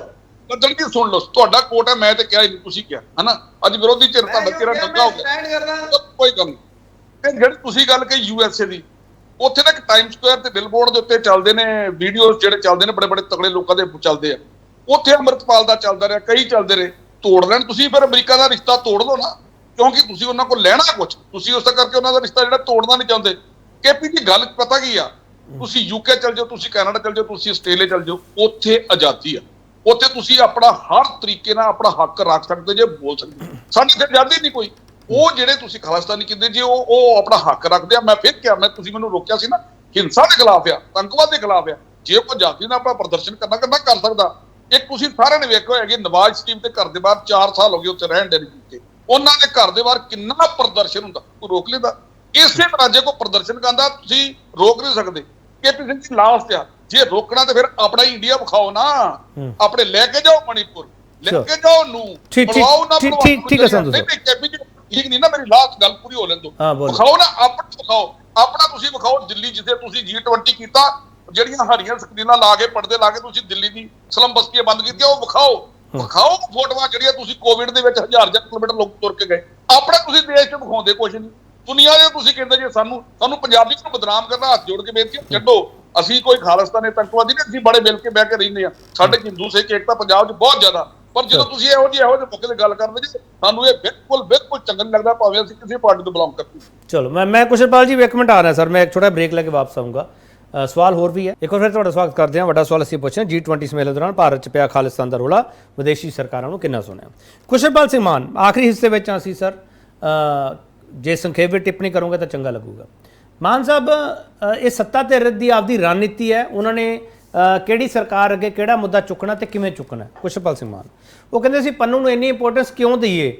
ਬੱਦਲ ਜੀ ਸੁਣ ਲਓ, ਤੁਹਾਡਾ ਕੋਟ ਹੈ, ਮੈਂ ਤੇ ਕਿਹਾ ਨਹੀਂ, ਤੁਸੀਂ ਕਿਹਾ ਹਨਾ। ਅੱਜ ਵਿਰੋਧੀ ਚਿਹਰਾ ਤੁਹਾਡਾ ਚਿਹਰਾ ਨੰਗਾ ਹੋ ਗਿਆ, ਕੋਈ ਗੱਲ ਨਹੀਂ। ਤੇ ਜਿਹੜੀ ਤੁਸੀਂ ਗੱਲ ਕਹੀ USA ਦੀ, ਉੱਥੇ ਨਾ ਇੱਕ ਟਾਈਮ ਸਕੁਆਇਰ ਤੇ ਬਿਲਬੋਰਡ ਦੇ ਉੱਤੇ ਚੱਲਦੇ ਨੇ ਵੀਡੀਓਜ਼, ਜਿਹੜੇ ਚੱਲਦੇ ਨੇ ਬੜੇ ਬੜੇ ਤਗੜੇ ਲੋਕਾਂ ਦੇ ਚੱਲਦੇ ਆ। ਉੱਥੇ ਅੰਮ੍ਰਿਤਪਾਲ ਦਾ ਚੱਲਦਾ ਰਿਹਾ, ਕਈ ਚੱਲਦੇ ਰਹੇ। ਤੋੜ ਲੈਣ ਤੁਸੀਂ, ਫਿਰ ਅਮਰੀਕਾ ਦਾ ਰਿਸ਼ਤਾ ਤੋੜ ਲਓ ਨਾ, ਕਿਉਂਕਿ ਤੁਸੀਂ ਉਹਨਾਂ ਕੋਲ ਲੈਣਾ ਕੁਝ, ਤੁਸੀਂ ਉਸ ਕਰਕੇ ਉਹਨਾਂ ਦਾ ਰਿਸ਼ਤਾ ਜਿਹੜਾ ਤੋੜਨਾ ਨਹੀਂ ਚਾਹੁੰਦੇ। ਕੇਪੀ ਦੀ ਗੱਲ ਪਤਾ ਕੀ ਆ, ਤੁਸੀਂ UK ਚਲ ਜਾਓ, ਤੁਸੀਂ ਕੈਨੇਡਾ ਚਲ ਜਾਓ, ਤੁਸੀਂ ਆਸਟ੍ਰੇਲੀਆ ਚਲ ਜਾਓ, ਉੱਥੇ ਆਜ਼ਾਦੀ ਆ। ਉੱਥੇ ਤੁਸੀਂ ਆਪਣਾ ਹਰ ਤਰੀਕੇ ਨਾਲ ਆਪਣਾ ਹੱਕ ਰੱਖ ਸਕਦੇ ਜੇ, ਬੋਲ ਸਕਦੇ। ਸਾਡੇ ਤੇ ਆਜ਼ਾਦੀ ਨਹੀਂ ਕੋਈ। ਉਹ ਜਿਹੜੇ ਤੁਸੀਂ ਖਾਲਿਸਤਾਨੀ ਕਹਿੰਦੇ ਜੇ ਉਹ ਆਪਣਾ ਹੱਕ ਰੱਖਦੇ ਆ। ਮੈਂ ਫਿਰ ਕਿਹਾ, ਮੈਂ ਤੁਸੀਂ ਮੈਨੂੰ ਰੋਕਿਆ ਸੀ ਨਾ, ਹਿੰਸਾ ਦੇ ਖਿਲਾਫ ਆ, ਆਤੰਕਵਾਦ ਦੇ ਖਿਲਾਫ ਆ। ਜੇ ਕੋਈ ਆਜ਼ਾਦੀ ਨਾਲ ਆਪਣਾ ਪ੍ਰਦਰਸ਼ਨ ਕਰਨਾ ਕਰ ਸਕਦਾ। ਇੱਕ ਤੁਸੀਂ ਸਾਰਿਆਂ ਨੇ ਵੇਖਿਆ ਹੈਗੇ, ਨਵਾਜ਼ ਸ਼ਰੀਫ ਦੇ ਘਰ ਦੇ ਬਾਹਰ 4 ਸਾਲ ਹੋ ਗਏ ਉੱਥੇ ਰਹਿਣ ਦੇ ਨੇ, ਉਹਨਾਂ ਦੇ ਘਰ ਦੇ ਬਾਹਰ ਕਿੰਨਾ ਪ੍ਰਦਰਸ਼ਨ ਹੁੰਦਾ, ਕੋਈ ਰੋਕ ਲੈਂਦਾ? ਇਸੇ ਤਰ੍ਹਾਂ ਜੇ ਕੋਈ ਪ੍ਰਦਰਸ਼ਨ ਕਰਦਾ ਤੁਸੀਂ ਰੋਕ ਨਹੀਂ ਸਕਦੇ। ਕੇਪੀ ਸਿੰਘ ਜੀ ਲਾਸਟ ਆ, ਜੇ ਰੋਕਣਾ ਤੇ ਫਿਰ ਆਪਣਾ ਹੀ ਇੰਡੀਆ ਵਿਖਾਓ ਨਾ, ਆਪਣੇ ਲੈ ਕੇ ਜਾਓ ਮਣੀਪੁਰ, ਲੈ ਕੇ ਜਾਓ ਨੂੰ, ਬੁਲਾਓ ਨਾ। ਠੀਕ ਹੈ ਸੰਧੂ ਸਾਹਿਬ, ਕੇਪੀ ਜੀ ਠੀਕ ਨਹੀਂ ਨਾ, ਮੇਰੀ ਲਾਸਟ ਗੱਲ ਪੂਰੀ ਹੋ ਲੈਣ ਦਿਓ। ਵਿਖਾਓ ਨਾ, ਆਪਣਾ ਵਿਖਾਓ, ਆਪਣਾ ਤੁਸੀਂ ਵਿਖਾਓ। ਦਿੱਲੀ ਜਿੱਥੇ ਤੁਸੀਂ G20 ਕੀਤਾ, ਜਿਹੜੀਆਂ ਹਰੀਆਂ ਸਕਰੀਨਾਂ ਲਾ ਕੇ, ਪਰਦੇ ਲਾ ਕੇ ਤੁਸੀਂ ਦਿੱਲੀ ਦੀ ਸਲਮ ਬਸਤੀਆਂ ਬੰਦ ਕੀਤੀਆਂ, ਉਹ ਵਿਖਾਓ ਫੋਟੋਆਂ ਜਿਹੜੀਆਂ ਤੁਸੀਂ ਕੋਵਿਡ ਦੇ ਵਿੱਚ ਹਜ਼ਾਰ ਕਿਲੋਮੀਟਰ ਲੋਕ ਤੁਰ ਕੇ ਗਏ। ਆਪਣਾ ਤੁਸੀਂ ਦੇਸ਼ 'ਚ ਵਿਖਾਉਂਦੇ ਕੁਛ ਨਹੀਂ। ਦੁਨੀਆ ਦੇ ਤੁਸੀਂ ਕਹਿੰਦੇ ਜੇ ਸਾਨੂੰ ਪੰਜਾਬੀ ਨੂੰ ਬਦਨਾਮ ਕਰਨਾ, ਹੱਥ ਜੋੜ ਕੇ ਬੇਨਤੀ ਛੱਡੋ। ਅਸੀਂ ਕੋਈ ਖਾਲਿਸਤਾਨੀ ਆਤੰਕਵਾਦੀ ਨਹੀਂ, ਅਸੀਂ ਬੜੇ ਮਿਲ ਕੇ ਬਹਿ ਕੇ ਰਹਿੰਦੇ ਆ। ਸਾਡੇ ਹਿੰਦੂ ਸਿੱਖ ਏਕਤਾ ਪੰਜਾਬ 'ਚ ਬਹੁਤ ਜ਼ਿਆਦਾ। ਪਰ ਜਦੋਂ ਤੁਸੀਂ ਇਹੋ ਜਿਹੇ ਮੌਕੇ ਤੇ ਗੱਲ ਕਰਦੇ ਜੀ, ਸਾਨੂੰ ਇਹ ਬਿਲਕੁਲ ਚੰਗਾ ਨਹੀਂ ਲੱਗਦਾ, ਭਾਵੇਂ ਅਸੀਂ ਕਿਸੇ ਪਾਰਟੀ ਤੋਂ ਬਿਲੋਂਗ ਕਰਦੇ। ਚਲੋ ਮੈਂ ਕੁਸ਼ਲਪਾਲ ਜੀ 1 ਮਿੰਟ ਆ ਰਿਹਾ ਸਰ, ਮੈਂ ਇੱਕ ਛੋਟਾ ਬ੍ਰੇਕ ਲੈ ਕੇ ਵਾਪਸ ਆਊਂਗਾ। ਸਵਾਲ ਹੋਰ ਵੀ ਹੈ, ਇੱਕ ਵਾਰ ਫਿਰ ਤੁਹਾਡਾ ਸਵਾਗਤ ਕਰਦੇ ਹਾਂ। ਵੱਡਾ ਸਵਾਲ ਅਸੀਂ ਪੁੱਛਿਆ, G20 ਸਮੇਲਨ ਦੌਰਾਨ ਭਾਰਤ 'ਚ ਪਿਆ ਖਾਲਿਸਤਾਨ ਦਾ ਰੌਲਾ, ਵਿਦੇਸ਼ੀ ਸਰਕਾਰਾਂ ਨੂੰ ਕਿੰਨਾ ਸੁਣਿਆ? ਕੁਸ਼ਲਪਾਲ ਸਿੰਘ ਮਾਨ, ਆਖਰੀ ਹਿੱਸੇ ਵਿੱਚ ਅਸੀਂ ਸਰ, ਜੇ ਸੰਖੇਪ ਵਿੱਚ ਟਿੱਪਣੀ ਕਰੋਗੇ ਤਾਂ ਚੰਗਾ ਲੱਗੂਗਾ। ਮਾਨ ਸਾਹਿਬ, ਇਹ ਸੱਤਾ ਧਿਰ ਦੀ ਆਪਦੀ ਰਣਨੀਤੀ ਹੈ, ਉਹਨਾਂ ਨੇ ਕਿਹੜੀ ਸਰਕਾਰ ਅੱਗੇ ਕਿਹੜਾ ਮੁੱਦਾ ਚੁੱਕਣਾ ਤੇ ਕਿਵੇਂ ਚੁੱਕਣਾ? ਕੁਸ਼ਲਪਾਲ ਸਿੰਘ ਮਾਨ, ਉਹ ਕਹਿੰਦੇ ਸੀ ਪੰਨੂ ਨੂੰ ਇੰਨੀ ਇੰਪੋਰਟੈਂਸ ਕਿਉਂ ਦਈਏ?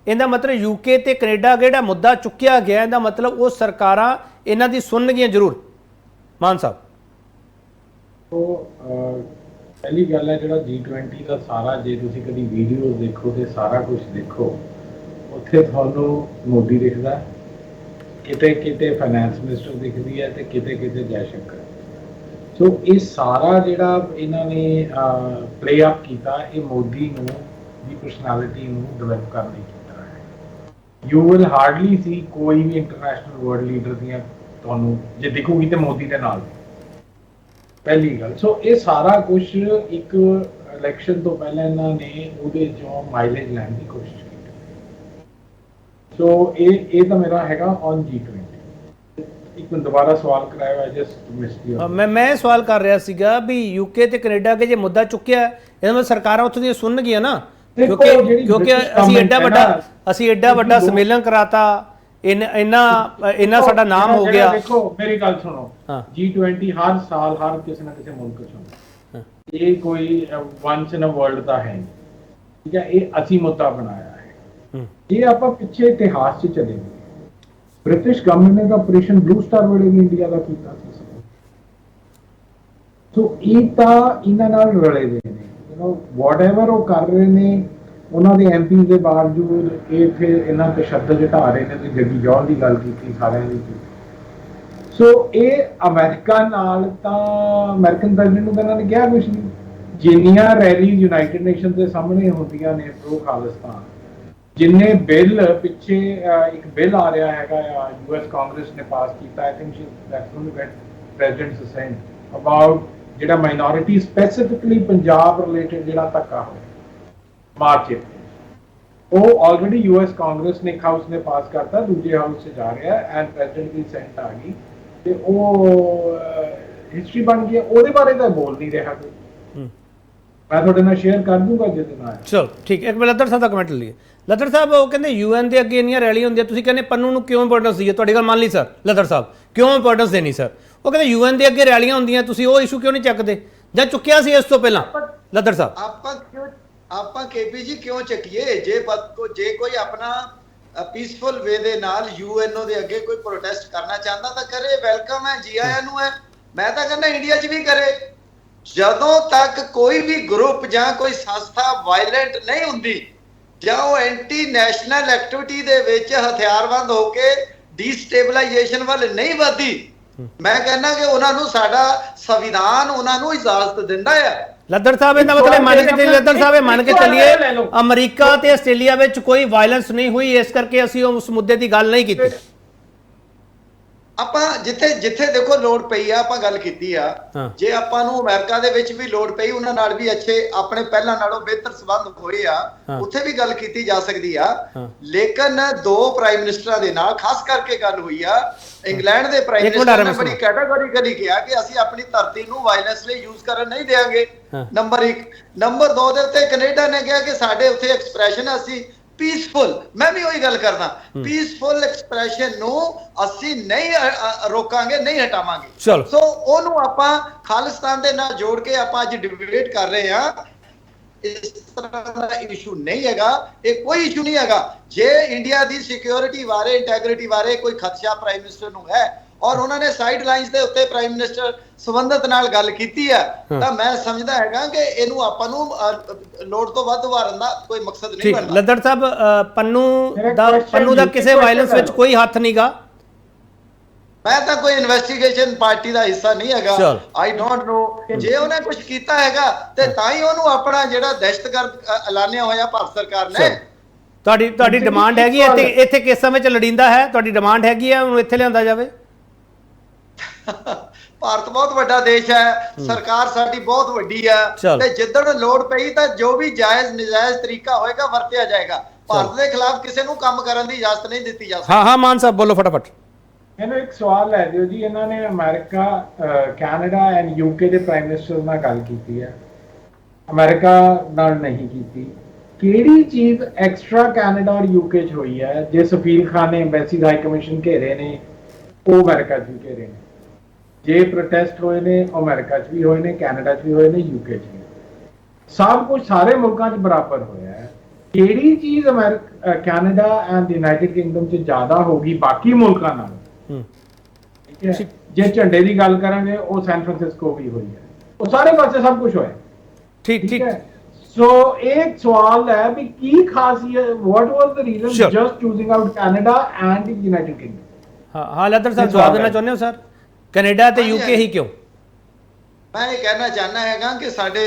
ਇਹਦਾ ਮਤਲਬ UK ਤੇ ਕੈਨੇਡਾ ਜਿਹੜਾ ਮੁੱਦਾ ਚੁੱਕਿਆ ਗਿਆ, ਇਹਦਾ ਮਤਲਬ ਉਹ ਸਰਕਾਰਾਂ ਇਹਨਾਂ ਦੀ ਸੁਣਨਗੀਆਂ ਜ਼ਰੂਰ। ਮਾਨ ਸਾਹਿਬ, ਪਹਿਲੀ ਗੱਲ ਹੈ, ਜਿਹੜਾ G20 ਦਾ ਸਾਰਾ, ਜੇ ਤੁਸੀਂ ਕਦੀ ਵੀਡੀਓਜ਼ ਦੇਖੋ ਤੇ ਸਾਰਾ ਕੁਝ ਦੇਖੋ, ਉੱਥੇ ਤੁਹਾਨੂੰ ਮੋਦੀ ਦਿਖਦਾ, ਕਿਤੇ ਕਿਤੇ ਫਾਈਨੈਂਸ ਮਿਨਿਸਟਰ ਦਿਖਦੀ ਹੈ ਤੇ ਕਿਤੇ ਕਿਤੇ ਜੈਸ਼ੰਕਰ। ਸੋ ਇਹ ਸਾਰਾ ਜਿਹੜਾ ਇਹਨਾਂ ਨੇ ਪਲੇ ਅਪ ਕੀਤਾ, ਇਹ ਮੋਦੀ ਨੂੰ ਦੀ ਪਰਸਨੈਲਿਟੀ ਨੂੰ ਡਿਵੈਲਪ ਕਰਨ ਲਈ ਕੀਤਾ ਹੈ। ਯੂ ਵਿਲ ਹਾਰਡਲੀ ਸੀ ਕੋਈ ਵੀ ਇੰਟਰਨੈਸ਼ਨਲ ਵਰਲਡ ਲੀਡਰ ਦੀਆਂ ਤੁਹਾਨੂੰ ਜੇ ਦਿਖੂਗੀ ਤੇ ਮੋਦੀ ਦੇ ਨਾਲ, ਪਹਿਲੀ ਗੱਲ। ਸੋ ਇਹ ਸਾਰਾ ਕੁਝ ਇੱਕ ਇਲੈਕਸ਼ਨ ਤੋਂ ਪਹਿਲਾਂ ਇਹਨਾਂ ਨੇ ਉਹਦੇ ਚੋਂ ਮਾਈਲੇਜ ਲੈਣ ਦੀ ਕੋਸ਼ਿਸ਼ ਕੀਤੀ। ਸੋ ਇਹ ਤਾਂ ਮੇਰਾ ਹੈਗਾ ਔਨ G20। ਇੱਕ ਮਿੰਟ ਦੁਬਾਰਾ ਸਵਾਲ ਕਰਾਇਆ ਹੋਇਆ, ਜਸਟ ਮਿਸਡ ਯੂ। ਮੈਂ ਸਵਾਲ ਕਰ ਰਿਹਾ ਸੀਗਾ ਵੀ UK ਤੇ ਕੈਨੇਡਾ ਅੱਗੇ ਜੇ ਮੁੱਦਾ ਚੁੱਕਿਆ, ਇਹਦਾ ਮਤਲਬ ਸਰਕਾਰਾਂ ਉੱਥੋਂ ਦੀਆਂ ਸੁਣਨਗੀਆਂ ਨਾ, ਕਿਉਂਕਿ ਅਸੀਂ ਐਡਾ ਵੱਡਾ ਅਸੀਂ ਐਡਾ ਵੱਡਾ ਸੰਮੇਲਨ ਕਰਾਤਾ, ਇੰਨਾ ਸਾਡਾ ਨਾਮ ਹੋ ਗਿਆ। ਦੇਖੋ ਮੇਰੀ ਗੱਲ ਸੁਣੋ, ਹਾਂ। G20 ਹਰ ਸਾਲ ਹਰ ਕਿਸੇ ਨਾ ਕਿਸੇ ਮੁਲਕ ਚ ਹੁੰਦਾ, ਇਹ ਕੋਈ ਵਨਸ ਇਨ ਅ ਵਰਲਡ ਦਾ ਹੈ ਨਹੀਂ, ਠੀਕ ਹੈ। ਇਹ ਅਸੀਂ ਮੁੱਦਾ ਬਣਾਇਆ ਹੈ। ਜੇ ਆਪਾਂ ਪਿੱਛੇ ਇਤਿਹਾਸ 'ਚ ਚਲੇ ਗਏ, ਬ੍ਰਿਟਿਸ਼ ਗਵਰਨਮੈਂਟ ਨੇ ਤਾਂ ਆਪਰੇਸ਼ਨ ਬਲੂ ਸਟਾਰ ਵੇਲੇ ਵੀ ਇੰਡੀਆ ਦਾ ਕੀਤਾ ਸੀ। ਸੋ ਇਹ ਤਾਂ ਇਹਨਾਂ ਨਾਲ ਰਲੇ ਦੇ ਨੇ, ਵਾਟਐਵਰ ਉਹ ਕਰ ਰਹੇ ਨੇ, ਉਹਨਾਂ ਦੇ ਐਮਪੀ ਦੇ ਬਾਵਜੂਦ ਇਹ ਫਿਰ ਇਹਨਾਂ ਤਸ਼ੱਦਦ ਘਟਾ ਰਹੇ ਨੇ। ਤੇ ਜੱਗੀ ਜੌਹਲ ਦੀ ਗੱਲ ਕੀਤੀ, ਸਾਰਿਆਂ ਦੀ ਕੀਤੀ। ਸੋ ਇਹ ਅਮਰੀਕਾ ਨਾਲ ਤਾਂ ਅਮਰੀਕਨ ਪ੍ਰੈਜ਼ੀਡੈਂਟ ਨੂੰ ਤਾਂ ਇਹਨਾਂ ਨੇ ਕਿਹਾ ਕੁਛ ਨਹੀਂ। ਜਿੰਨੀਆਂ ਰੈਲੀਜ਼ ਯੂਨਾਈਟਿਡ ਨੇਸ਼ਨ ਦੇ ਸਾਹਮਣੇ ਹੁੰਦੀਆਂ ਨੇ ਪ੍ਰੋ ਖਾਲਿਸਤਾਨ, ਜਿੰਨੇ ਬਿੱਲ ਪਿੱਛੇ ਇੱਕ ਬਿੱਲ ਆ ਰਿਹਾ ਹੈਗਾ ਆ, US ਕਾਂਗਰਸ ਨੇ ਪਾਸ ਕੀਤਾ, I think that's going to get president's assent about ਜਿਹੜਾ ਮਾਈਨੋਰਿਟੀ ਸਪੈਸੀਫਿਕਲੀ ਪੰਜਾਬ ਰਿਲੇਟਡ ਜਿਹੜਾ ਧੱਕਾ ਹੋਇਆ ਮਾਰਚ 'ਚ, ਉਹ ਆਲਰੇਡੀ US ਕਾਂਗਰਸ ਨੇ ਇੱਕ ਹਾਊਸ ਨੇ ਪਾਸ ਕਰਤਾ, ਦੂਜੇ ਹਾਊਸ 'ਚ ਜਾ ਰਿਹਾ ਐਂਡ ਪ੍ਰੈਜ਼ੀਡੈਂਟ ਦੀ ਸੈਂਟ ਆ ਗਈ ਤੇ ਉਹ ਹਿਸਟਰੀ ਬਣ ਗਈ। ਉਹਦੇ ਬਾਰੇ ਤਾਂ ਬੋਲ ਨਹੀਂ ਰਿਹਾ ਕੋਈ। ਮੈਂ ਤੁਹਾਡੇ ਨਾਲ ਸ਼ੇਅਰ ਕਰ ਦੂੰਗਾ ਜਿਸ ਦਿਨ ਆਇਆ। ਚਲੋ ਠੀਕ ਹੈ, ਇੱਕ ਮਿੰਟ ਲੱਦਰ ਸਾਹਿਬ ਦਾ ਕਮੈਂਟ ਲਈਏ। ਲੱਦਰ ਸਾਹਿਬ ਉਹ ਕਹਿੰਦੇ UN ਦੇ ਅੱਗੇ ਇੰਨੀਆਂ ਰੈਲੀਆਂ ਹੁੰਦੀਆਂ, ਤੁਸੀਂ ਕਹਿੰਦੇ ਪੰਨੂ ਨੂੰ ਕਿਉਂ ਇੰਪੋਰਟੈਂਸ ਦਈਏ? ਤੁਹਾਡੀ ਗੱਲ ਮੰਨ ਲਈ ਸਰ, ਲੱਦਰ ਸਾਹਿਬ ਕਿਉਂ ਇੰਪੋਰਟੈਂਸ ਦੇਣੀ ਸਰ? ਉਹ ਕਹਿੰਦੇ UN ਦੇ ਅੱਗੇ ਰੈਲੀਆਂ ਹੁੰਦੀਆਂ, ਤੁਸੀਂ ਉਹ ਇਸ਼ੂ ਕਿਉਂ ਨਹੀਂ ਚੱਕਦੇ ਜਾਂ ਚੁੱਕਿਆ ਸੀ ਇਸ ਤੋਂ ਪਹਿਲਾਂ? ਲੱਦਰ ਸਾਹਿਬ ਆਪਾਂ KP ਜੀ ਕਿਉਂ ਚੱਕੀਏ? ਜੇ ਕੋਈ ਆਪਣਾ ਪੀਸਫੁਲ ਵੇ ਦੇ ਨਾਲ UNO ਦੇ ਅੱਗੇ ਕੋਈ ਪ੍ਰੋਟੈਸਟ ਕਰਨਾ ਚਾਹੁੰਦਾ ਤਾਂ ਕਰੇ, ਵੈਲਕਮ ਹੈ, ਜੀ ਆਇਆਂ ਨੂੰ ਹੈ। ਮੈਂ ਤਾਂ ਕਹਿੰਦਾ ਇੰਡੀਆ 'ਚ ਵੀ ਕਰੇ। ਜਦੋਂ ਤੱਕ ਕੋਈ ਵੀ ਗਰੁੱਪ ਜਾਂ ਕੋਈ ਸੰਸਥਾ ਵਾਇਲੈਂਟ ਨਹੀਂ ਹੁੰਦੀ ਜਾਂ ਉਹ ਐਂਟੀ ਨੈਸ਼ਨਲ ਐਕਟੀਵਿਟੀ ਦੇ ਵਿੱਚ ਹਥਿਆਰਬੰਦ ਹੋ ਕੇ ਡੀਸਟੇਬਲਾਈਜੇਸ਼ਨ ਵੱਲ ਨਹੀਂ ਵਧਦੀ, ਮੈਂ ਕਹਿੰਦਾ ਕਿ ਉਹਨਾਂ ਨੂੰ ਸਾਡਾ ਸੰਵਿਧਾਨ ਉਹਨਾਂ ਨੂੰ ਇਜਾਜ਼ਤ ਦਿੰਦਾ ਹੈ। ਲੱਦਰ ਸਾਹਿਬ ਇਹਦਾ ਮਤਲਬ ਮੰਨ ਕੇ ਚੱਲੀਏ, ਲੱਦਰ ਸਾਹਿਬ ਇਹ ਮੰਨ ਕੇ ਚੱਲੀਏ ਅਮਰੀਕਾ ਤੇ ਆਸਟ੍ਰੇਲੀਆ ਵਿੱਚ ਕੋਈ ਵਾਇਲੈਂਸ ਨਹੀਂ ਹੋਈ, ਇਸ ਕਰਕੇ ਅਸੀਂ ਉਸ ਮੁੱਦੇ ਦੀ ਗੱਲ ਨਹੀਂ ਕੀਤੀ। ਆਪਾਂ ਜਿੱਥੇ ਦੇਖੋ ਲੋੜ ਪਈ ਆ ਆਪਾਂ ਗੱਲ ਕੀਤੀ ਆ। ਜੇ ਆਪਾਂ ਨੂੰ ਅਮਰੀਕਾ ਦੇ ਵਿੱਚ ਵੀ ਲੋੜ ਪਈ, ਉਹਨਾਂ ਨਾਲ ਵੀ ਅੱਛੇ ਆਪਣੇ ਪਹਿਲਾਂ ਨਾਲੋਂ ਬਿਹਤਰ ਸੰਬੰਧ ਹੋਏ ਆ, ਉੱਥੇ ਵੀ ਗੱਲ ਕੀਤੀ ਜਾ ਸਕਦੀ ਆ। ਲੇਕਿਨ ਦੋ ਪ੍ਰਾਈਮ ਮਿਨਿਸਟਰਾਂ ਦੇ ਨਾਲ ਖਾਸ ਕਰਕੇ ਗੱਲ ਹੋਈ ਆ। ਇੰਗਲੈਂਡ ਦੇ ਪ੍ਰਾਈਮ ਮਿਨਿਸਟਰ ਨੇ ਬੜੀ ਕੈਟਾਗੋਰੀਕਲੀ ਕਿਹਾ ਕਿ ਅਸੀਂ ਆਪਣੀ ਧਰਤੀ ਨੂੰ ਵਾਇਲੈਂਸ ਲਈ ਯੂਜ਼ ਕਰਨ ਨਹੀਂ ਦੇਵਾਂਗੇ, ਨੰਬਰ 1। ਨੰਬਰ 2 ਦੇ ਉੱਤੇ ਕੈਨੇਡਾ ਨੇ ਕਿਹਾ ਕਿ ਸਾਡੇ ਉੱਥੇ ਐਕਸਪ੍ਰੈਸ਼ਨ ਅਸੀਂ ਪੀਸਫੁਲ, ਮੈਂ ਵੀ ਉਹੀ ਗੱਲ ਕਰਦਾ, ਪੀਸਫੁਲ ਐਕਸਪ੍ਰੈਸ਼ਨ ਨੂੰ ਅਸੀਂ ਨਹੀਂ ਰੋਕਾਂਗੇ, ਨਹੀਂ ਹਟਾਵਾਂਗੇ। ਸੋ ਉਹਨੂੰ ਆਪਾਂ ਖਾਲਿਸਤਾਨ ਦੇ ਨਾਲ ਜੋੜ ਕੇ ਆਪਾਂ ਅੱਜ ਡਿਬੇਟ ਕਰ ਰਹੇ ਹਾਂ। ਇਸ ਤਰ੍ਹਾਂ ਦਾ ਇਸ਼ੂ ਨਹੀਂ ਹੈਗਾ, ਇਹ ਕੋਈ ਇਸ਼ੂ ਨਹੀਂ ਹੈਗਾ। ਜੇ ਇੰਡੀਆ ਦੀ ਸਿਕਿਉਰਿਟੀ ਬਾਰੇ, ਇੰਟੈਗ੍ਰਿਟੀ ਬਾਰੇ ਕੋਈ ਖਦਸ਼ਾ ਪ੍ਰਾਈਮ ਮਿਨਿਸਟਰ ਨੂੰ ਹੈ ਔਰ ਉਹਨਾਂ ਨੇ ਸਾਈਡ ਲਾਈਨਸ ਦੇ ਉੱਤੇ ਪ੍ਰਾਈਮ ਮਿਨਿਸਟਰ ਸੰਬੰਧਤ ਨਾਲ ਗੱਲ ਕੀਤੀ ਹੈ, ਤਾਂ ਮੈਂ ਸਮਝਦਾ ਹੈਗਾ ਕਿ ਇਹਨੂੰ ਆਪਾਂ ਨੂੰ ਲੋੜ ਤੋਂ ਵੱਧ ਵਾਰਨ ਦਾ ਕੋਈ ਮਕਸਦ ਨਹੀਂ ਬਣਦਾ। ਲੱਦਰ ਸਾਹਿਬ ਪੰਨੂ ਦਾ ਕਿਸੇ ਵਾਇਲੈਂਸ ਵਿੱਚ ਕੋਈ ਹੱਥ ਨਹੀਂਗਾ। ਮੈਂ ਤਾਂ ਕੋਈ ਇਨਵੈਸਟੀਗੇਸ਼ਨ ਪਾਰਟੀ ਦਾ ਹਿੱਸਾ ਨਹੀਂ ਹੈਗਾ। ਆਈ ਡੋਂਟ ਨੋ ਜੇ ਉਹਨੇ ਕੁਝ ਕੀਤਾ ਹੈਗਾ ਤੇ ਤਾਂ ਹੀ ਉਹਨੂੰ ਆਪਣਾ ਜਿਹੜਾ ਦਹਿਸ਼ਤਗਰਦ ਐਲਾਨਿਆ ਹੋਇਆ ਭਾਰਤ ਸਰਕਾਰ ਨੇ। ਤੁਹਾਡੀ ਡਿਮਾਂਡ ਹੈਗੀ ਹੈ ਇੱਥੇ ਕਿਸ ਸਮੇਂ ਚ ਲੜਿੰਦਾ ਹੈ? ਤੁਹਾਡੀ ਡਿਮਾਂਡ ਹੈਗੀ ਹੈ ਉਹਨੂੰ ਇੱਥੇ ਲਿਆਂਦਾ ਜਾਵੇ? ਭਾਰਤ ਬਹੁਤ ਵੱਡਾ ਦੇਸ਼ ਹੈ, ਸਰਕਾਰ ਸਾਡੀ ਬਹੁਤ ਵੱਡੀ ਹੈ ਤੇ ਜਿੱਦਣ ਲੋੜ ਪਈ ਤਾਂ ਜੋ ਵੀ ਜਾਇਜ਼ ਨਜਾਇਜ਼ ਤਰੀਕਾ ਹੋਏਗਾ ਵਰਤਿਆ ਜਾਏਗਾ। ਭਾਰਤ ਦੇ ਖਿਲਾਫ ਕਿਸੇ ਨੂੰ ਕੰਮ ਕਰਨ ਦੀ ਇਜਾਜ਼ਤ ਨਹੀਂ ਦਿੱਤੀ ਜਾ ਸਕਦੀ। ਹਾਂ ਮਾਨ ਸਾਹਿਬ ਬੋਲੋ ਫਟਾਫਟ। ਮੈਨੂੰ ਇੱਕ ਸਵਾਲ ਲੈ ਦਿਓ ਜੀ। ਇਹਨਾਂ ਨੇ ਅਮਰੀਕਾ, ਕੈਨੇਡਾ ਐਂਡ UK ਦੇ ਪ੍ਰਾਈਮ ਮਿਨਿਸਟਰ ਨਾਲ ਗੱਲ ਕੀਤੀ ਹੈ, ਅਮਰੀਕਾ ਨਾਲ ਨਹੀਂ ਕੀਤੀ। ਕਿਹੜੀ ਚੀਜ਼ ਐਕਸਟਰਾ ਕੈਨੇਡਾ ਔਰ UK 'ਚ ਹੋਈ ਹੈ? ਜੇ ਸਫੀਰ ਖਾਨ ਨੇ ਐਮਬੈਸੀ ਹਾਈ ਕਮਿਸ਼ਨ ਘੇਰੇ ਨੇ, ਉਹ ਅਮਰੀਕਾ 'ਚ ਵੀ ਘੇਰੇ ਨੇ। ਜੇ ਪ੍ਰੋਟੈਸਟ ਹੋਏ ਨੇ, ਅਮਰੀਕਾ 'ਚ ਵੀ ਹੋਏ ਨੇ, ਕੈਨੇਡਾ 'ਚ ਵੀ ਹੋਏ ਨੇ, UK 'ਚ ਵੀ। ਸਭ ਕੁਝ ਸਾਰੇ ਮੁਲਕਾਂ 'ਚ ਬਰਾਬਰ ਹੋਇਆ ਹੈ। ਕਿਹੜੀ ਚੀਜ਼ ਕੈਨੇਡਾ ਐਂਡ ਯੂਨਾਈਟਿਡ ਕਿੰਗਡਮ 'ਚ ਜ਼ਿਆਦਾ ਹੋਗੀ ਬਾਕੀ ਮੁਲਕਾਂ ਨਾਲ? ਠੀਕ ਹੈ, ਜੇ ਝੰਡੇ ਦੀ ਗੱਲ ਕਰਾਂਗੇ ਉਹ ਸੈਨ ਫਰਾਂਸਿਸਕੋ ਵੀ ਹੋਈ ਹੈ, ਉਹ ਸਾਰੇ ਪਾਸੇ ਸਭ ਕੁਝ ਹੋਇਆ। ਠੀਕ ਹੈ। ਸੋ ਇੱਕ ਸਵਾਲ ਹੈ ਵੀ ਕੀ ਖਾਸੀਅਤ, what was the reason just choosing out Canada and United Kingdom? ਹਾਂ ਲੱਦਰ ਸਾਹਿਬ ਜਵਾਬ ਦੇਣਾ ਚਾਹੁੰਦੇ ਹੋ ਸਰ? ਕੈਨੇਡਾ ਤੇ UK ਹੀ ਕਿਉਂ? ਮੈਂ ਇਹ ਕਹਿਣਾ ਚਾਹੁੰਦਾ ਹੈਗਾ ਕਿ ਸਾਡੇ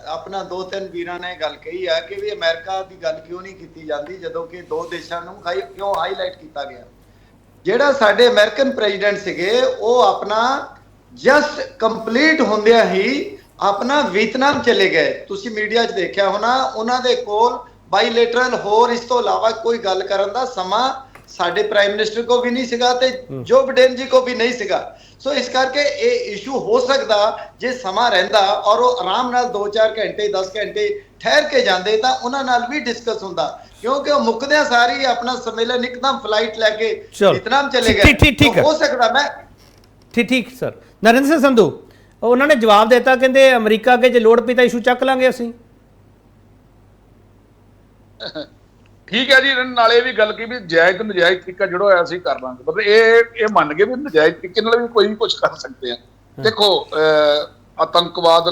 ਆਪਣਾ 2-3 ਵੀਰਾਂ ਨੇ ਗੱਲ ਕਹੀ ਹੈ ਕਿ ਵੀ ਅਮਰੀਕਾ ਦੀ ਗੱਲ ਕਿਉਂ ਨਹੀਂ ਕੀਤੀ ਜਾਂਦੀ ਜਦੋਂ ਕਿ ਦੋ ਦੇਸ਼ਾਂ ਨੂੰ ਕਿਉਂ ਹਾਈਲਾਈਟ ਕੀਤਾ ਗਿਆ। ਜਿਹੜਾ ਸਾਡੇ ਅਮਰੀਕਨ ਪ੍ਰੈਜ਼ੀਡੈਂਟ ਸੀਗੇ ਉਹ ਆਪਣਾ ਜਸਟ ਕੰਪਲੀਟ ਹੁੰਦਿਆਂ ਹੀ ਆਪਣਾ ਵੀਅਤਨਾਮ ਚਲੇ ਗਏ। ਤੁਸੀਂ ਮੀਡੀਆ 'ਚ ਦੇਖਿਆ ਹੋਣਾ, ਉਹਨਾਂ ਦੇ ਕੋਲ ਬਾਈਲੇਟਰਲ ਹੋਰ ਇਸ ਤੋਂ ਇਲਾਵਾ ਕੋਈ ਗੱਲ ਕਰਨ ਦਾ ਸਮਾਂ ਸਾਡੇ ਪ੍ਰਾਈਮ ਮਿਨਿਸਟਰ ਕੋ ਵੀ ਨਹੀਂ ਸੀਗਾ ਤੇ ਜੋ ਬਿਡੇਨ ਜੀ ਕੋ ਵੀ ਨਹੀਂ ਸੀਗਾ। ਸੋ ਇਸ ਕਰਕੇ ਇਹ ਇਸ਼ੂ ਹੋ ਸਕਦਾ ਜੇ ਸਮਾਂ ਰਹਿੰਦਾ ਔਰ ਉਹ ਆਰਾਮ ਨਾਲ 2-4 ਘੰਟੇ 10 ਘੰਟੇ ਠਹਿਰ ਕੇ ਜਾਂਦੇ ਤਾਂ ਉਹਨਾਂ ਨਾਲ ਵੀ ਡਿਸਕਸ ਹੁੰਦਾ, ਕਿਉਂਕਿ ਉਹ ਮੁੱਕਦਿਆਂ ਸਾਰੀ ਆਪਣਾ ਸੰਮੇਲਨ ਇੱਕਦਮ ਫਲਾਈਟ ਲੈ ਕੇ ਵਿਤਨਾਮ ਚਲੇ ਗਏ। ਠੀਕ ਹੋ ਸਕਦਾ ਮੈਂ ਠੀਕ ਸਰ। ਨਰਿੰਦਰ ਸਿੰਘ ਸੰਧੂ ਉਹਨਾਂ ਨੇ ਜਵਾਬ ਦਿੱਤਾ, ਕਹਿੰਦੇ ਅਮਰੀਕਾ ਅੱਗੇ ਜੇ ਲੋੜ ਪਈ ਤਾਂ ਇਸ਼ੂ ਚੱਕ ਲਾਂਗੇ ਅਸੀਂ। ਠੀਕ ਹੈ ਜੀ, ਨਾਲੇ ਇਹ ਵੀ ਗੱਲ ਕੀ ਵੀ ਜਾਇਜ਼ ਤੇ ਨਜਾਇਜ਼ ਤਰੀਕਾ ਜਿਹੜਾ ਹੋਇਆ ਅਸੀਂ ਕਰ ਲਾਂਗੇ, ਮਤਲਬ ਇਹ ਮੰਨ ਗਏ ਵੀ ਨਜਾਇਜ਼ ਤਰੀਕੇ ਨਾਲ ਵੀ ਕੋਈ ਵੀ ਕੁਝ ਕਰ ਸਕਦੇ ਆ। ਦੇਖੋ ਆਤੰਕਵਾਦ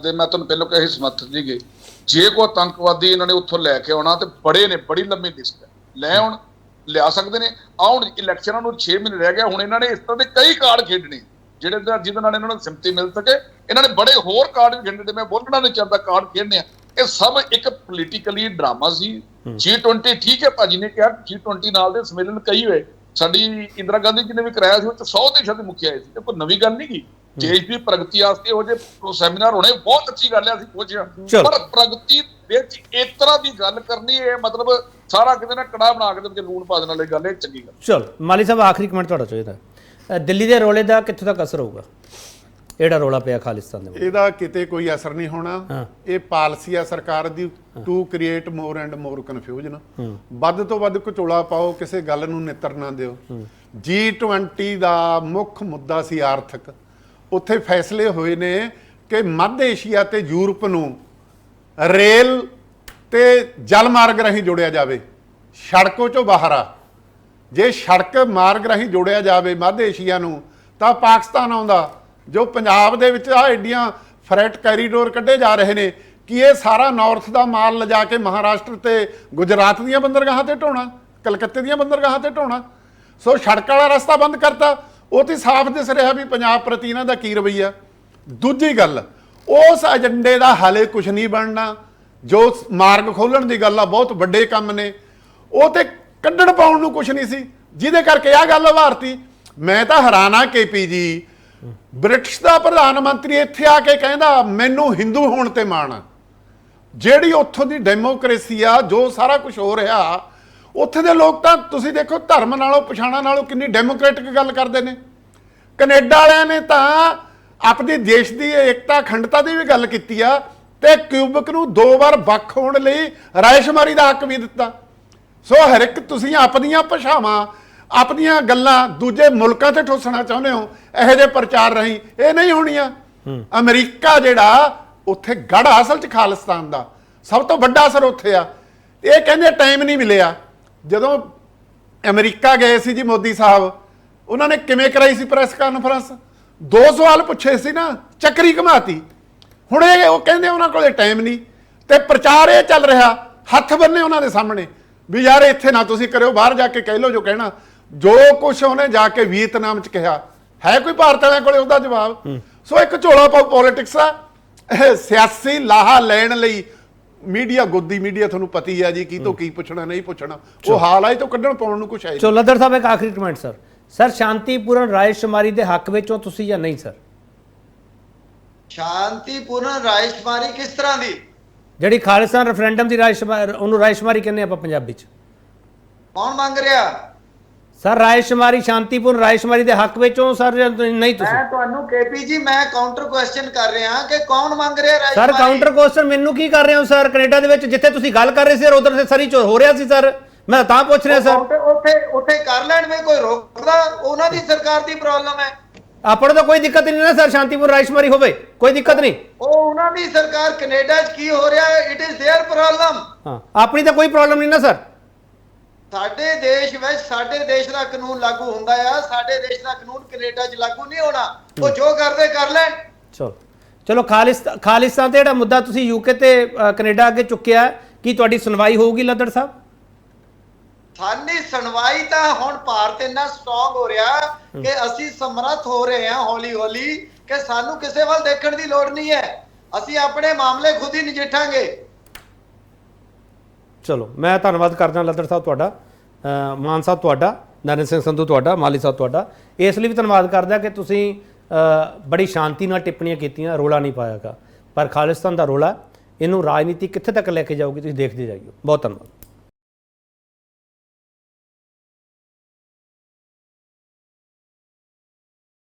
ਦੇ ਮੈਂ ਤੁਹਾਨੂੰ ਪਹਿਲਾਂ ਕਿਹਾ ਸੀ ਸਮਰਥਕ ਸੀਗੇ, ਜੇ ਕੋਈ ਆਤੰਕਵਾਦੀ ਇਹਨਾਂ ਨੇ ਉੱਥੋਂ ਲੈ ਕੇ ਆਉਣਾ ਤੇ ਬੜੇ ਨੇ, ਬੜੀ ਲੰਮੀ ਲਿਸਟ ਹੈ, ਲੈ ਆਉਣ, ਲਿਆ ਸਕਦੇ ਨੇ। ਆਉਣ ਇਲੈਕਸ਼ਨਾਂ ਨੂੰ 6 ਮਹੀਨੇ ਰਹਿ ਗਿਆ, ਹੁਣ ਇਹਨਾਂ ਨੇ ਇਸ ਤਰ੍ਹਾਂ ਦੇ ਕਈ ਕਾਰਡ ਖੇਡਣੇ ਜਿਹਦੇ ਨਾਲ ਇਹਨਾਂ ਨੂੰ ਸਿੰਪਤੀ ਮਿਲ ਸਕੇ। ਇਹਨਾਂ ਨੇ ਬੜੇ ਹੋਰ ਕਾਰਡ ਵੀ ਖੇਡਣੇ, ਮੈਂ ਬੋਲਣਾ ਨਹੀਂ ਚਾਹੁੰਦਾ, ਕਾਰਡ ਖੇਡਣੇ ਆ। ਇਹ ਸਭ ਇੱਕ ਪੋਲੀਟੀਕਲੀ ਡਰਾਮਾ ਸੀ। G20 ਠੀਕ ਹੈ, ਭਾਜੀ ਨੇ ਕਿਹਾ G20 ਨਾਲ ਦੇ ਸੰਮੇਲਨ ਕਈ ਹੋਏ, ਸਾਡੀ ਇੰਦਰਾ ਗਾਂਧੀ ਜੀ ਨੇ ਵੀ ਕਰਾਇਆ ਸੀ, ਉਹ 'ਚ 100 ਦੇਸ਼ਾਂ ਦੇ ਮੁਖੀ ਆਏ ਸੀ, ਇਹ ਕੋਈ ਨਵੀਂ ਗੱਲ ਨਹੀਂ ਗੀ। ਦੇਸ਼ ਦੀ ਪ੍ਰਗਤੀ ਵਾਸਤੇ ਇਹੋ ਜਿਹੇ ਸੈਮੀਨਾਰ ਹੋਣੇ ਬਹੁਤ ਅੱਛੀ ਗੱਲ ਹੈ, ਅਸੀਂ ਪਹੁੰਚਿਆ, ਪਰ ਪ੍ਰਗਤੀ ਵਿੱਚ ਇਸ ਤਰ੍ਹਾਂ ਦੀ ਗੱਲ ਕਰਨੀ, ਇਹ ਮਤਲਬ ਸਾਰਾ ਕਿਤੇ ਨਾ ਕੜਾ ਬਣਾ ਕੇ ਦੇ ਵਿੱਚ ਲੂਣ ਪਾ ਦੇਣ ਵਾਲੀ ਗੱਲ, ਇਹ ਚੰਗੀ ਗੱਲ। ਚਲੋ ਮਾਲੀ ਸਾਹਿਬ, ਆਖਰੀ ਕਮੈਂਟ ਤੁਹਾਡਾ ਚਾਹੀਦਾ, ਦਿੱਲੀ ਦੇ ਰੋਲੇ ਦਾ ਕਿੱਥੋਂ ਤੱਕ ਅਸਰ ਹੋਊਗਾ, ਜਿਹੜਾ ਰੋਲਾ ਪਿਆ ਖਾਲਿਸਤਾਨ ਦੇ? ਇਹਦਾ ਕਿਤੇ ਕੋਈ ਅਸਰ ਨਹੀਂ ਹੋਣਾ। ਇਹ ਪਾਲਿਸੀ ਆ ਸਰਕਾਰ ਦੀ, to create more and more confusion. ਵੱਧ ਤੋਂ ਵੱਧ ਘਚੋਲਾ ਪਾਓ, ਕਿਸੇ ਗੱਲ ਨੂੰ ਨਿੱਤਰ ਨਾ ਦਿਓ। G20 ਦਾ ਮੁੱਖ ਮੁੱਦਾ ਸੀ ਆਰਥਿਕ। ਉੱਥੇ ਫੈਸਲੇ ਹੋਏ ਨੇ ਕਿ ਮੱਧ ਏਸ਼ੀਆ ਤੇ ਯੂਰਪ ਨੂੰ ਰੇਲ ਤੇ ਜਲ ਮਾਰਗ ਰਾਹੀਂ ਜੋੜਿਆ ਜਾਵੇ, ਸੜਕੋਂ ਚੋਂ ਬਾਹਰ ਆ। ਜੇ ਸੜਕ ਮਾਰਗ ਰਾਹੀਂ ਜੋੜਿਆ ਜਾਵੇ ਮੱਧ ਏਸ਼ੀਆ ਨੂੰ ਤਾਂ ਪਾਕਿਸਤਾਨ ਆਉਂਦਾ। ਜੋ ਪੰਜਾਬ ਦੇ ਵਿੱਚ ਆ ਐਡੀਆਂ ਫਰੈਟ ਕੈਰੀਡੋਰ ਕੱਢੇ ਜਾ ਰਹੇ ਨੇ ਕਿ ਇਹ ਸਾਰਾ ਨਾਰਥ ਦਾ ਮਾਲ ਲਿਜਾ ਕੇ ਮਹਾਰਾਸ਼ਟਰ ਤੇ ਗੁਜਰਾਤ ਦੀਆਂ ਬੰਦਰਗਾਹਾਂ ਤੇ ਢੋਣਾ, ਕਲਕੱਤੇ ਦੀਆਂ ਬੰਦਰਗਾਹਾਂ ਤੇ ਢੋਣਾ। ਸੋ ਸੜਕ ਵਾਲਾ ਰਸਤਾ ਬੰਦ ਕਰਤਾ। ਉਹ ਤੇ ਸਾਫ਼ ਦਿਸ ਰਿਹਾ ਵੀ ਪੰਜਾਬ ਪ੍ਰਤੀ ਇਹਨਾਂ ਦਾ ਕੀ ਰਵੱਈਆ। ਦੂਜੀ ਗੱਲ, ਉਸ ਏਜੰਡੇ ਦਾ ਹਾਲੇ ਕੁਝ ਨਹੀਂ ਬਣਨਾ। ਜੋ ਮਾਰਗ ਖੋਲਣ ਦੀ ਗੱਲ ਆ, ਬਹੁਤ ਵੱਡੇ ਕੰਮ ਨੇ, ਉਹ ਤੇ ਕੱਢਣ ਪਾਉਣ ਨੂੰ ਕੁਝ ਨਹੀਂ ਸੀ, ਜਿਹਦੇ ਕਰਕੇ ਆਹ ਗੱਲ ਉਭਾਰਤੀ। ਮੈਂ ਤਾਂ ਹੈਰਾਨ ਆ KP ਜੀ, ਬ੍ਰਿਟਿਸ਼ ਦਾ ਪ੍ਰਧਾਨ ਮੰਤਰੀ ਇੱਥੇ ਆ ਕੇ ਕਹਿੰਦਾ ਮੈਨੂੰ ਹਿੰਦੂ ਹੋਣ ਤੇ ਮਾਣ ਆ। ਜਿਹੜੀ ਉੱਥੋਂ ਦੀ ਡੈਮੋਕ੍ਰੇਸੀ ਆ, ਜੋ ਸਾਰਾ ਕੁਝ ਹੋ ਰਿਹਾ, ਉੱਥੇ ਦੇ ਲੋਕ ਤਾਂ ਤੁਸੀਂ ਦੇਖੋ ਧਰਮ ਨਾਲੋਂ ਪਛਾਣਾ ਨਾਲੋਂ ਕਿੰਨੀ ਡੈਮੋਕ੍ਰੈਟਿਕ ਗੱਲ ਕਰਦੇ ਨੇ। ਕੈਨੇਡਾ ਵਾਲਿਆਂ ਨੇ ਤਾਂ ਆਪਣੇ ਦੇਸ਼ ਦੀ ਏਕਤਾ ਅਖੰਡਤਾ ਦੀ ਵੀ ਗੱਲ ਕੀਤੀ ਆ ਤੇ ਕਿਊਬਕ ਨੂੰ 2 ਵਾਰ ਵੱਖ ਹੋਣ ਲਈ ਰਾਇਸ਼ੁਮਾਰੀ ਦਾ ਹੱਕ ਵੀ ਦਿੱਤਾ। ਸੋ ਹਰ ਇੱਕ ਤੁਸੀਂ ਆਪਣੀਆਂ ਭਾਸ਼ਾਵਾਂ, ਆਪਣੀਆਂ ਗੱਲਾਂ ਦੂਜੇ ਮੁਲਕਾਂ ਤੇ ਠੋਸਣਾ ਚਾਹੁੰਦੇ ਹੋ ਇਹੋ ਜਿਹੇ ਪ੍ਰਚਾਰ ਰਾਹੀਂ, ਇਹ ਨਹੀਂ ਹੋਣੀਆਂ। ਅਮਰੀਕਾ ਜਿਹੜਾ ਉੱਥੇ ਗੜ ਅਸਲ 'ਚ ਖਾਲਿਸਤਾਨ ਦਾ ਸਭ ਤੋਂ ਵੱਡਾ ਅਸਰ ਉੱਥੇ ਆ। ਇਹ ਕਹਿੰਦੇ ਟਾਈਮ ਨਹੀਂ ਮਿਲਿਆ। ਜਦੋਂ ਅਮਰੀਕਾ ਗਏ ਸੀ ਜੀ ਮੋਦੀ ਸਾਹਿਬ, ਉਹਨਾਂ ਨੇ ਕਿਵੇਂ ਕਰਾਈ ਸੀ ਪ੍ਰੈਸ ਕਾਨਫਰੰਸ? 2 ਸਵਾਲ ਪੁੱਛੇ ਸੀ ਨਾ, ਚੱਕਰੀ ਘਮਾਤੀ। ਹੁਣ ਇਹ ਉਹ ਕਹਿੰਦੇ ਉਹਨਾਂ ਕੋਲੇ ਟਾਈਮ ਨਹੀਂ, ਤੇ ਪ੍ਰਚਾਰ ਇਹ ਚੱਲ ਰਿਹਾ, ਹੱਥ ਬੰਨੇ ਉਹਨਾਂ ਦੇ ਸਾਹਮਣੇ ਵੀ ਯਾਰ ਇੱਥੇ ਨਾ ਤੁਸੀਂ ਕਰਿਓ, ਬਾਹਰ ਜਾ ਕੇ ਕਹਿ ਲਓ ਜੋ ਕਹਿਣਾ। ਜੋ ਕੁਛ ਉਹਨੇ ਜਾ ਕੇ ਵੀਅਤਨਾਮ 'ਚ ਕਿਹਾ, ਹੈ ਕੋਈ ਭਾਰਤ ਵਾਲਿਆਂ ਕੋਲੇ ਉਹਦਾ ਜਵਾਬ? ਸੋ ਇੱਕ ਝੋਲਾ ਪਾਓ ਪੋਲਿਟਿਕਸ ਆ, ਸਿਆਸੀ ਲਾਹਾ ਲੈਣ ਲਈ ਮੀਡੀਆ, ਗੋਦੀ ਮੀਡੀਆ, ਤੁਹਾਨੂੰ ਪਤੀ ਆ ਜੀ, ਕੀ ਤੋਂ ਕੀ ਪੁੱਛਣਾ ਨਹੀਂ ਪੁੱਛਣਾ, ਉਹ ਹਾਲ ਆਏ ਤੋਂ ਕੱਢਣ ਪਾਉਣ ਨੂੰ ਕੁਛ ਹੈ। ਚਲੋ ਲੱਦਰ ਸਾਹਿਬ, ਇੱਕ ਆਖਰੀ ਕਮੈਂਟ ਸਰ ਸ਼ਾਂਤੀਪੂਰਨ ਰਾਇਸ਼ੁਮਾਰੀ ਦੇ ਹੱਕ ਵਿੱਚੋਂ ਤੁਸੀਂ ਜਾਂ ਨਹੀਂ ਸਰ? ਸ਼ਾਂਤੀਪੂਰਨ ਰਾਇਸ਼ੁਮਾਰੀ ਕਿਸ ਤਰ੍ਹਾਂ ਦੀ? ਜਿਹੜੀ ਖਾਲਿਸਤਾਨ ਰੈਫਰੈਂਡਮ ਦੀ ਰਾਇਸ਼ੁਮਾਰੀ, ਉਹਨੂੰ ਰਾਇਸ਼ੁਮਾਰੀ ਕਹਿੰਦੇ ਆਪਾਂ ਪੰਜਾਬੀ 'ਚ। ਕੌਣ ਮੰਗ ਰਿਹਾ ਸਰ ਰਾਇਸ਼ੁਮਾਰੀ, ਸ਼ਾਂਤੀਪੂਰਨ ਰਾਇਸ਼ੁਮਾਰੀ ਦੇ ਹੱਕ ਵਿੱਚੋਂ ਸਰ ਨਹੀਂ ਤੁਸੀਂ? ਮੈਂ ਤੁਹਾਨੂੰ KP ਜੀ, ਮੈਂ ਕਾਊਂਟਰ ਕੁਐਸਚਨ ਕਰ ਰਿਹਾ ਕਿ ਕੌਣ ਮੰਗ ਰਿਹਾ ਰਾਇਸ਼ੁਮਾਰੀ? ਸਰ ਕਾਊਂਟਰ ਕੁਐਸਚਨ ਮੈਨੂੰ ਕੀ ਕਰ ਰਹੇ ਹੋ ਸਰ? ਕੈਨੇਡਾ ਦੇ ਵਿੱਚ ਜਿੱਥੇ ਤੁਸੀਂ ਗੱਲ ਕਰ ਰਹੇ ਸੀ ਉਧਰ ਤੇ ਸਰੀ ਹੋ ਰਿਹਾ ਸੀ ਸਰ, ਮੈਂ ਤਾਂ ਪੁੱਛ ਰਿਹਾ ਸਰ। ਉੱਥੇ ਕਰ ਲੈਣ ਵਿੱਚ ਕੋਈ ਰੋਕਦਾ? ਉਹਨਾਂ ਦੀ ਸਰਕਾਰ ਦੀ ਪ੍ਰੋਬਲਮ ਹੈ। ਆਪਾਂ ਨੂੰ ਤਾਂ ਕੋਈ ਦਿੱਕਤ ਨਹੀਂ ਨਾ ਸਰ, ਸ਼ਾਂਤੀਪੂਰਨ ਰਾਇਸ਼ੁਮਾਰੀ ਹੋਵੇ, ਕੋਈ ਦਿੱਕਤ ਨਹੀਂ। ਉਹ ਉਹਨਾਂ ਦੀ ਸਰਕਾਰ, ਕੈਨੇਡਾ 'ਚ ਕੀ ਹੋ ਰਿਹਾ, ਇਟ ਇਜ਼ देयर ਪ੍ਰੋਬਲਮ। ਹਾਂ, ਆਪਣੀ ਤਾਂ ਕੋਈ ਪ੍ਰੋਬਲਮ ਨਹੀਂ ਨਾ ਸਰ। ਸਾਡੇ ਦੇਸ਼ ਵਿੱਚ ਸਾਡੇ ਦੇਸ਼ ਦਾ ਕਾਨੂੰਨ ਲਾਗੂ ਹੁੰਦਾ ਆ, ਸਾਡੇ ਦੇਸ਼ ਦਾ ਕਾਨੂੰਨ ਕੈਨੇਡਾ 'ਚ ਲਾਗੂ ਨਹੀਂ ਹੋਣਾ। ਉਹ ਜੋ ਕਰਦੇ ਕਰ ਲੈਣ। ਚਲੋ ਖਾਲਿਸਤਾਨ ਤੇ ਜਿਹੜਾ ਮੁੱਦਾ ਤੁਸੀਂ UK ਤੇ ਕੈਨੇਡਾ ਅੱਗੇ ਚੁੱਕਿਆ, ਕੀ ਤੁਹਾਡੀ ਸੁਣਵਾਈ ਹੋਊਗੀ ਲੱਦੜ ਸਾਹਿਬ? ਸਾਡੀ ਸੁਣਵਾਈ ਤਾਂ ਹੁਣ ਭਾਰਤ ਇੰਨਾ ਸਟਰੋਂਗ ਹੋ ਰਿਹਾ ਕਿ ਅਸੀਂ ਸਮਰੱਥ ਹੋ ਰਹੇ ਹਾਂ ਹੌਲੀ ਹੌਲੀ ਕਿ ਸਾਨੂੰ ਕਿਸੇ ਵੱਲ ਦੇਖਣ ਦੀ ਲੋੜ ਨਹੀਂ ਹੈ। ਅਸੀਂ ਆਪਣੇ ਮਾਮਲੇ ਖੁਦ ਹੀ ਨਜਿੱਠਾਂਗੇ। ਚਲੋ, ਮੈਂ ਧੰਨਵਾਦ ਕਰਦਾ ਲੱਦੜ ਸਾਹਿਬ ਤੁਹਾਡਾ, ਮਾਨ ਸਾਹਿਬ ਤੁਹਾਡਾ, ਨਰਿੰਦਰ ਸਿੰਘ ਸੰਧੂ ਤੁਹਾਡਾ, ਮਾਲੀ ਸਾਹਿਬ ਤੁਹਾਡਾ। ਇਸ ਲਈ ਵੀ ਧੰਨਵਾਦ ਕਰਦਾ ਕਿ ਤੁਸੀਂ ਬੜੀ ਸ਼ਾਂਤੀ ਨਾਲ ਟਿੱਪਣੀਆਂ ਕੀਤੀਆਂ, ਰੋਲਾ ਨਹੀਂ ਪਾਇਆਗਾ। ਪਰ ਖਾਲਿਸਤਾਨ ਦਾ ਰੋਲਾ, ਇਹਨੂੰ ਰਾਜਨੀਤੀ ਕਿੱਥੇ ਤੱਕ ਲੈ ਕੇ ਜਾਊਗੀ ਤੁਸੀਂ ਦੇਖਦੇ ਜਾਈਓ। ਬਹੁਤ ਧੰਨਵਾਦ।